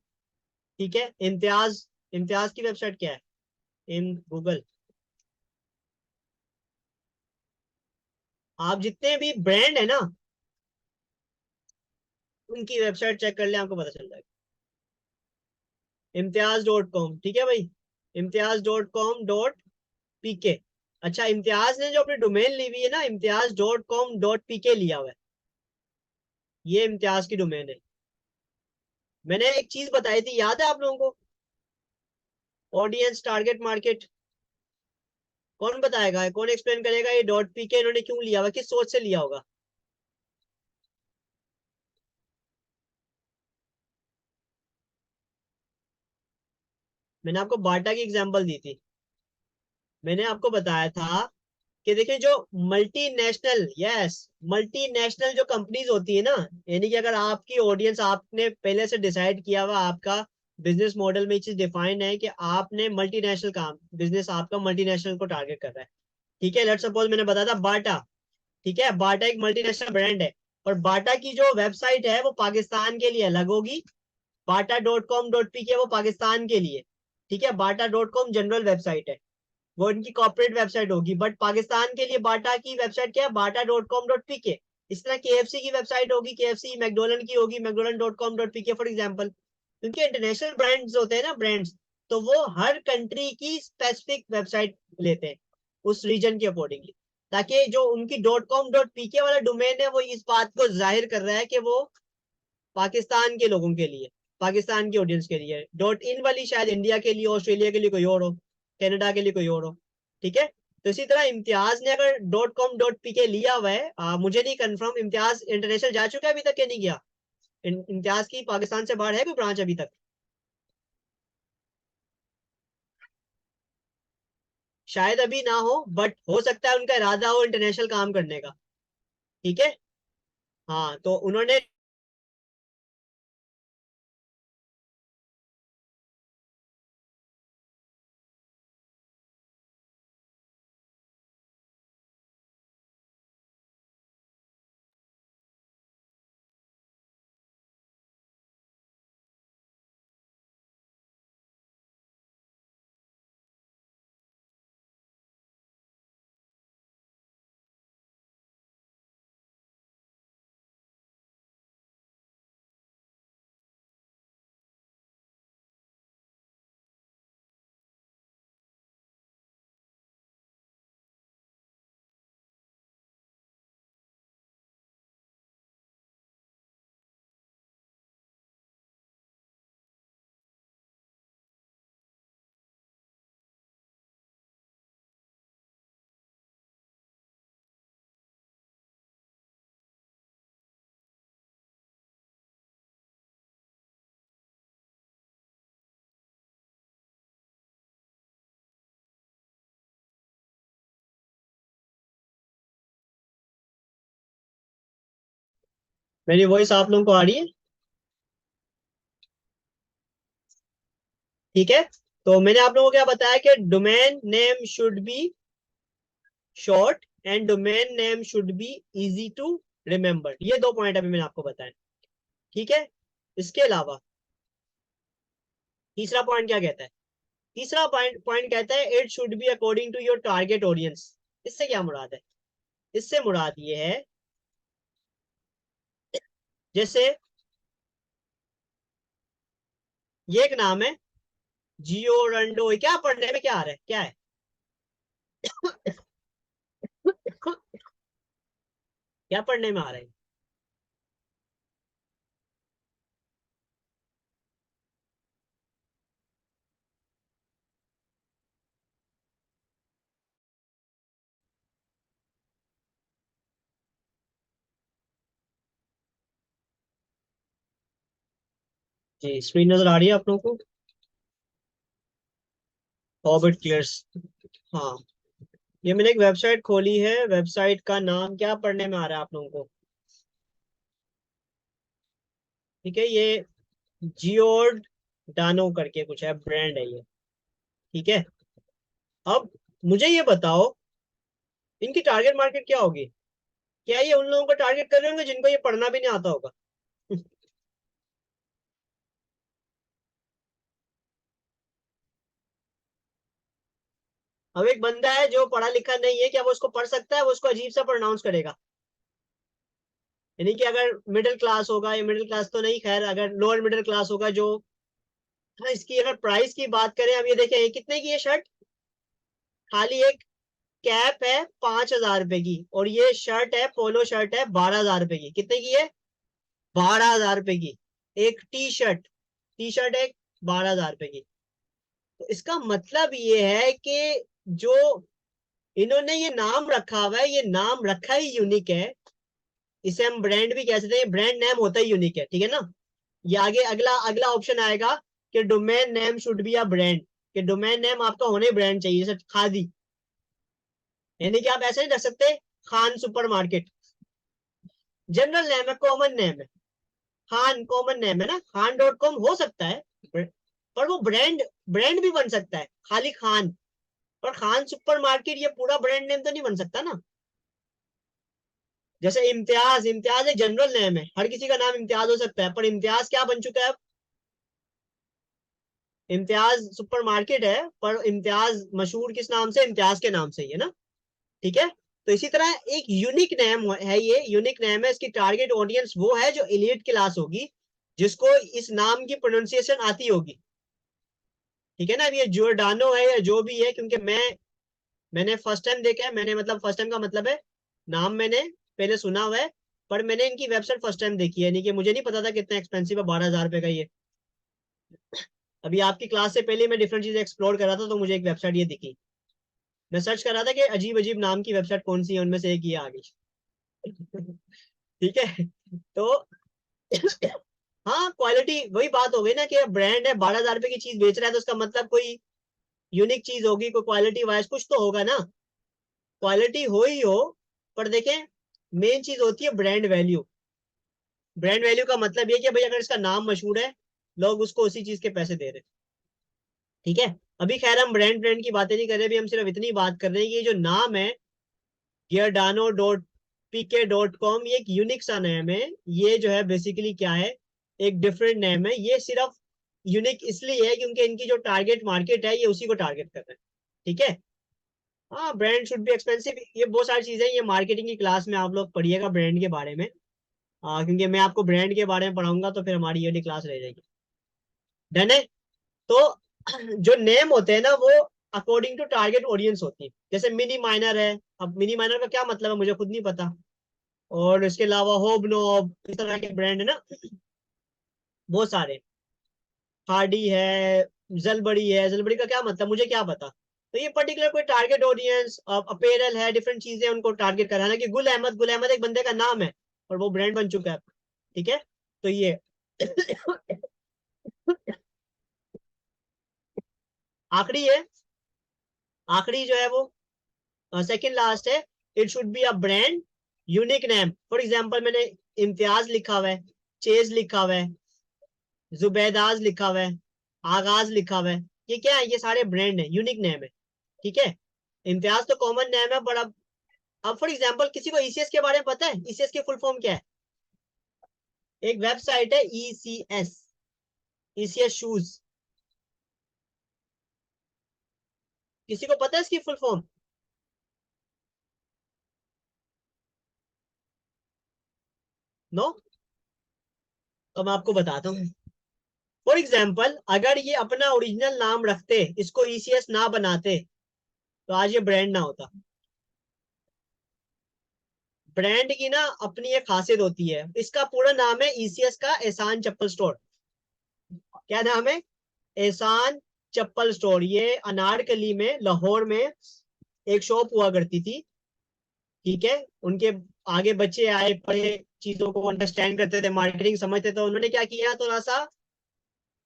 ठीक है, इम्तियाज, इम्तियाज की वेबसाइट क्या है? इन गूगल, आप जितने भी ब्रांड है ना, उनकी वेबसाइट चेक कर ले, आपको पता चल जाएगा। इम्तियाज.com, ठीक है भाई, इम्तियाज.com.pk। अच्छा, इम्तियाज ने जो अपनी डोमेन ली हुई है ना, इम्तियाज.com.pk लिया हुआ है, ये इम्तियाज की डोमेन है। मैंने एक चीज बताई थी, याद है आप लोगों को? ऑडियंस टारगेट मार्केट, कौन बताएगा, कौन एक्सप्लेन करेगा ये .pk इन्होंने क्यों लिया हुआ, किस सोच से लिया होगा? मैंने आपको बाटा की एग्जांपल दी थी। मैंने आपको बताया था कि देखिए, जो मल्टीनेशनल, यस, मल्टीनेशनल जो कंपनीज होती है ना, यानी कि अगर आपकी ऑडियंस, आपने पहले से डिसाइड किया हुआ, आपका बिजनेस मॉडल में ये चीज डिफाइन है कि आपने मल्टीनेशनल काम, बिजनेस आपका मल्टीनेशनल को टारगेट कर रहा है। ठीक है, लेट सपोज मैंने बताया था बाटा। ठीक है, बाटा एक मल्टीनेशनल ब्रांड है, और बाटा की जो वेबसाइट है वो पाकिस्तान के लिए अलग होगी, bata.com.pk वो पाकिस्तान के लिए। ठीक है, bata.com जनरल वेबसाइट है, वो इनकी कॉर्पोरेट वेबसाइट होगी, बट पाकिस्तान के लिए बाटा की वेबसाइट क्या है? bata.com.pk। इस तरह KFC की वेबसाइट होगी, KFC, मैकडोनल्ड की होगी, mcdonald.com.pk फॉर एग्जाम्पल। क्योंकि इंटरनेशनल ब्रांड्स होते हैं ना, ब्रांड्स, तो वो हर कंट्री की स्पेसिफिक वेबसाइट लेते हैं, उस रीजन के अकॉर्डिंगली, ताकि जो उनकी .com.pk वाला डोमेन है, वो इस बात को जाहिर कर रहा है कि वो पाकिस्तान के लोगों के लिए, पाकिस्तान की ऑडियंस के लिए। .in वाली शायद इंडिया के लिए, ऑस्ट्रेलिया के लिए कोई और हो, कनाडा के लिए कोई और हो। ठीक है, तो इसी तरह इम्तियाज ने अगर .com.pk लिया हुआ है, मुझे नहीं कंफर्म, इम्तियाज इंटरनेशनल जा चुका है अभी तक या नहीं गया? इम्तियाज की पाकिस्तान से बाहर है कोई ब्रांच अभी तक? शायद अभी ना हो, बट हो सकता है उनका इरादा हो इंटरनेशनल काम करने का। ठीक है, हाँ, तो उन्होंने मेरी वॉइस आप लोगों को आ रही है? ठीक है, तो मैंने आप लोगों को क्या बताया कि domain name should be short and domain name should be easy to remember. ये दो पॉइंट अभी मैंने आपको बताया। ठीक है, इसके अलावा तीसरा पॉइंट क्या कहता है? तीसरा पॉइंट पॉइंट कहता है it should be according to your target audience. इससे क्या मुराद है? इससे मुराद ये है, जैसे ये एक नाम है जियो रंडो, क्या पढ़ने में क्या आ रहा है, क्या है? क्या पढ़ने में आ रहा है? जी, स्क्रीन नजर आ रही है आप लोगों को? Orbit clears. हाँ, ये मैंने एक वेबसाइट खोली है, वेबसाइट का नाम क्या पढ़ने में आ रहा है आप लोगों को? ठीक है, ये जियोड डानो करके कुछ है, ब्रांड है ये। ठीक है, अब मुझे ये बताओ इनकी टारगेट मार्केट क्या होगी? क्या ये उन लोगों को टारगेट कर रहे होंगे जिनको ये पढ़ना भी नहीं आता होगा? अब एक बंदा है जो पढ़ा लिखा नहीं है, क्या वो उसको पढ़ सकता है? वो उसको अजीब सा प्रोनाउंस करेगा। यानी कि अगर मिडिल क्लास होगा, या मिडिल क्लास तो नहीं, खैर अगर लोअर मिडिल क्लास होगा जो, हाँ, इसकी अगर प्राइस की बात करें, अब ये देखें ये कितने की है शर्ट? खाली एक कैप है 5,000 रुपए की, और ये शर्ट है, पोलो शर्ट है 12,000 रुपए की। कितने की है? 12,000 रुपए की। एक टी शर्ट है 12,000 रुपए की। तो इसका मतलब ये है कि जो इन्होंने ये नाम रखा हुआ है, ये नाम रखा ही यूनिक है। इसे हम ब्रांड भी कह सकते हैं, ब्रांड नेम होता ही यूनिक है। ठीक है ना? ये आगे अगला अगला ऑप्शन आएगा कि domain name should be a brand, कि डोमेन नेम आपका होने ब्रांड चाहिए, जैसे खादी। यानी कि आप ऐसे नहीं रख सकते खान सुपरमार्केट। जनरल नेम है, कॉमन नेम है। खान कॉमन नेम है ना, खान.com हो सकता है, पर वो ब्रांड ब्रांड भी बन सकता है खाली खान। पर खान सुपरमार्केट ये पूरा ब्रांड नेम तो नहीं बन सकता ना। जैसे इम्तियाज, इम्तियाज एक जनरल नेम है, हर किसी का नाम इम्तियाज हो सकता है, पर इम्तियाज क्या बन चुका है अब? इम्तियाज सुपरमार्केट है, पर इम्तियाज मशहूर किस नाम से? इम्तियाज के नाम से ही है ना। ठीक है, तो इसी तरह एक यूनिक नेम है, ये यूनिक नेम है। इसकी टारगेट ऑडियंस वो है जो एलिट क्लास होगी, जिसको इस नाम की प्रोनाउंसिएशन आती होगी। ठीक है ना? अब ये जोर्डानो है या जो भी है, क्योंकि मैंने फर्स्ट टाइम देखा है, मैंने मतलब फर्स्ट टाइम का मतलब है नाम मैंने पहले सुना हुआ है, पर मैंने इनकी वेबसाइट फर्स्ट टाइम देखी है। नहीं कि मुझे नहीं पता था कितना एक्सपेंसिव है 12,000 रुपए का ये। अभी आपकी क्लास से पहले मैं डिफरेंट चीजें एक्सप्लोर कर रहा था, तो मुझे एक वेबसाइट ये दिखी। मैं सर्च कर रहा था कि अजीब अजीब नाम की वेबसाइट कौन सी है, उनमें से एक ये आ गई। ठीक है, तो हाँ, क्वालिटी वही बात हो गई ना, कि ब्रांड है 12,000 रुपए की चीज बेच रहा है, तो उसका मतलब कोई यूनिक चीज होगी, कोई क्वालिटी वाइज कुछ तो होगा ना। क्वालिटी हो ही हो, पर देखें मेन चीज होती है ब्रांड वैल्यू। ब्रांड वैल्यू का मतलब ये कि भाई अगर इसका नाम मशहूर है, लोग उसको उसी चीज के पैसे दे रहे हैं। ठीक है, अभी खैर हम ब्रांड ब्रांड की बातें नहीं कर रहे, अभी हम सिर्फ इतनी बात कर रहे हैं कि ये जो नाम है giordano.pk.com, ये एक यूनिक सा नेम है। ये जो है बेसिकली क्या है, एक डिफरेंट नेम है। ये सिर्फ यूनिक इसलिए है क्योंकि इनकी जो टारगेट मार्केट है, ये उसी को टारगेट कर रहे हैं। ठीक है, हाँ, ब्रांड शुड बी एक्सपेंसिव, ये बहुत सारी चीजें, ये मार्केटिंग की क्लास में आप लोग पढ़िएगा ब्रांड के बारे में। क्योंकि मैं आपको ब्रांड के बारे में पढ़ाऊंगा तो फिर हमारी ये वाली क्लास रह जाएगी। डन है? तो जो नेम होते हैं ना, वो अकॉर्डिंग टू टारगेट ऑडियंस होती है। जैसे मिनी माइनर है, अब मिनी माइनर का क्या मतलब है मुझे खुद नहीं पता। और इसके अलावा होबनोब, इस तरह के ब्रांड है ना, बहुत सारे। हार्डी है, जलबड़ी है, जलबड़ी का क्या मतलब मुझे क्या पता। तो ये पर्टिकुलर कोई टारगेट ऑडियंस, अपेरल है, डिफरेंट चीजें उनको टारगेट कराना। कि गुल अहमद एक बंदे का नाम है, और वो ब्रांड बन चुका है। ठीक है, तो ये आखिरी है, आखिरी जो है वो सेकंड लास्ट है। It should be a brand unique name. For example मैंने इम्तियाज लिखा हुआ है, चेज लिखा हुआ है, जुबैदाज लिखा हुआ है, आगाज लिखा हुआ है, ये क्या है? ये सारे ब्रांड है, यूनिक नेम है, ठीक है। इम्तियाज तो कॉमन नेम है, पर अब फॉर एग्जांपल किसी को ईसीएस के बारे में पता है? ईसीएस की फुल फॉर्म क्या है? एक वेबसाइट है ईसीएस, ईसीएस शूज, किसी को पता है इसकी फुल फॉर्म? नो? तो मैं आपको बताता हूँ। फॉर एग्जाम्पल अगर ये अपना ओरिजिनल नाम रखते, इसको ईसीएस ना बनाते, तो आज ये ब्रांड ना होता। ब्रांड की ना अपनी एक खासियत होती है, इसका पूरा नाम है ईसीएस का एहसान चप्पल स्टोर। क्या नाम है? एहसान चप्पल स्टोर। ये अनारकली में, लाहौर में एक शॉप हुआ करती थी, ठीक है। उनके आगे बच्चे आए, पढ़े, चीजों को अंडरस्टैंड करते थे, मार्केटिंग समझते थे, उन्होंने क्या किया, थोड़ा सा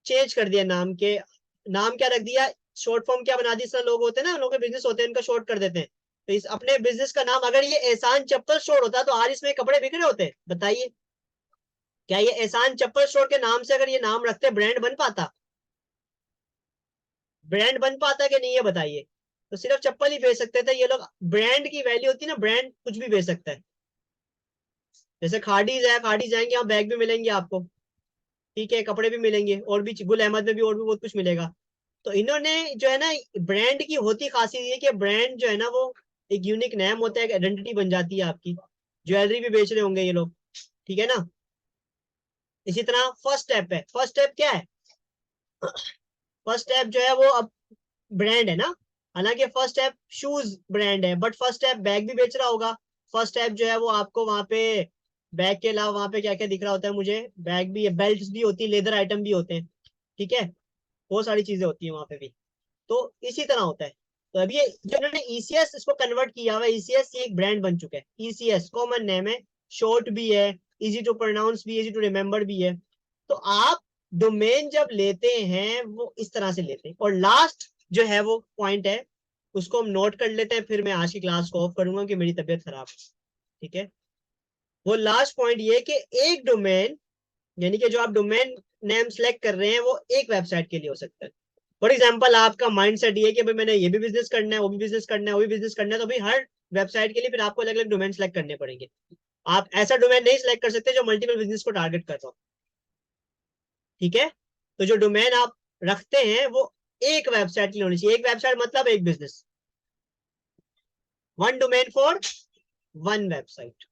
चेंज कर दिया नाम के। नाम क्या रख दिया, शॉर्ट फॉर्म क्या बना दी, इस तरह लोग होते हैं ना, लोगों के बिजनेस होते हैं, इनका शॉर्ट कर देते हैं। तो इस अपने बिजनेस का नाम, अगर ये एहसान चप्पल स्टोर होता तो आज इसमें कपड़े बिक रहे होते? बताइए, क्या ये एहसान चप्पल स्टोर के नाम से अगर ये नाम रखते, ब्रांड बन पाता? ब्रांड बन पाता कि नहीं, ये बताइए। तो सिर्फ चप्पल ही बेच सकते थे ये लोग। ब्रांड की वैल्यू होती है ना, ब्रांड कुछ भी बेच सकता है। जैसे खाड़ीज है, खाड़ीज जाएंगे, यहाँ बैग भी मिलेंगे आपको, ठीक है, कपड़े भी मिलेंगे, और भी गुल अहमद में भी और भी बहुत कुछ मिलेगा। तो इन्होंने जो है ना, ब्रांड की होती खासियत ये कि ब्रांड जो है ना, वो एक यूनिक नेम होता है, एक आइडेंटिटी बन जाती है आपकी। ज्वेलरी भी बेच रहे होंगे ये लोग, ठीक है ना। इसी तरह फर्स्ट स्टेप है। फर्स्ट स्टेप क्या है? फर्स्ट स्टेप जो है वो अब ब्रांड है ना। हालांकि फर्स्ट स्टेप शूज ब्रांड है, बट फर्स्ट स्टेप बैग भी बेच रहा होगा। फर्स्ट स्टेप जो है वो आपको वहां पे बैग के अलावा वहां पे क्या क्या दिख रहा होता है मुझे? बैग भी है, बेल्ट भी होती है, लेदर आइटम भी होते हैं, ठीक है, बहुत सारी चीजें होती है वहां पे भी। तो इसी तरह होता है। तो अब ये जो इन्होंने ईसीएस इसको कन्वर्ट किया हुआ, ईसीएस ये एक ब्रांड बन चुका है। ईसीएस कॉमन नेम है, शॉर्ट भी है, इजी टू प्रोनाउंस भी, इजी टू रिमेम्बर भी है। तो आप डोमेन जब लेते हैं वो इस तरह से लेते हैं। और लास्ट जो है वो पॉइंट है, उसको हम नोट कर लेते हैं, फिर मैं आज की क्लास को ऑफ करूंगा कि मेरी तबीयत खराब है, ठीक है। वो लास्ट पॉइंट ये कि एक डोमेन, यानी कि जो आप डोमेन नेम सेलेक्ट कर रहे हैं, वो एक वेबसाइट के लिए हो सकता है। फॉर एग्जाम्पल आपका माइंड सेट ये कि भाई मैंने ये भी बिजनेस करना है, वो भी बिजनेस करना है, वो भी बिजनेस करना है, तो भाई हर वेबसाइट के लिए फिर आपको अलग अलग डोमेन सेलेक्ट करने पड़ेंगे। आप ऐसा डोमेन नहीं सिलेक्ट कर सकते जो मल्टीपल बिजनेस को टारगेट कर रहा हो, ठीक है। तो जो डोमेन आप रखते हैं वो एक वेबसाइट के लिए होनी चाहिए। एक वेबसाइट मतलब एक business, one domain for one website,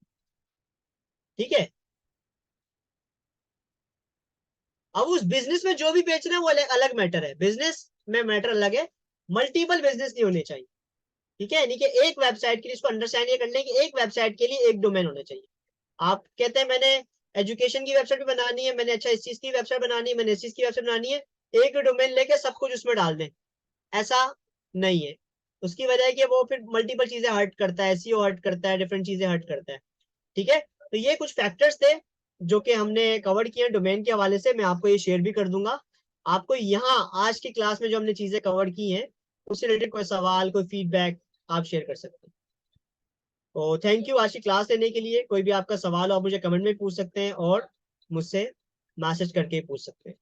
ठीक है। अब उस बिजनेस में जो भी बेच रहे हैं वो अलग मैटर है, बिजनेस में मैटर अलग है। मल्टीपल बिजनेस नहीं होने चाहिए, ठीक है। यानी कि एक वेबसाइट के लिए, इसको अंडरस्टैंड ये कर लें कि एक वेबसाइट के लिए एक डोमेन होना चाहिए। आप कहते हैं मैंने एजुकेशन की वेबसाइट भी बनानी है, मैंने अच्छा इस चीज की वेबसाइट बनानी है, मैंने इस चीज की वेबसाइट बनानी है, एक डोमेन लेके सब कुछ उसमें डाल दें, ऐसा नहीं है। उसकी वजह है कि वो फिर मल्टीपल चीजें हर्ट करता है, एसईओ हर्ट करता है, डिफरेंट चीजें हर्ट करता है, ठीक है। तो ये कुछ फैक्टर्स थे जो कि हमने कवर किए डोमेन के हवाले से, मैं आपको ये शेयर भी कर दूंगा। आपको यहाँ आज की क्लास में जो हमने चीजें कवर की हैं उससे रिलेटेड कोई सवाल, कोई फीडबैक आप शेयर कर सकते हैं। तो थैंक यू आज की क्लास लेने के लिए। कोई भी आपका सवाल हो आप मुझे कमेंट में पूछ सकते हैं, और मुझसे मैसेज करके पूछ सकते हैं।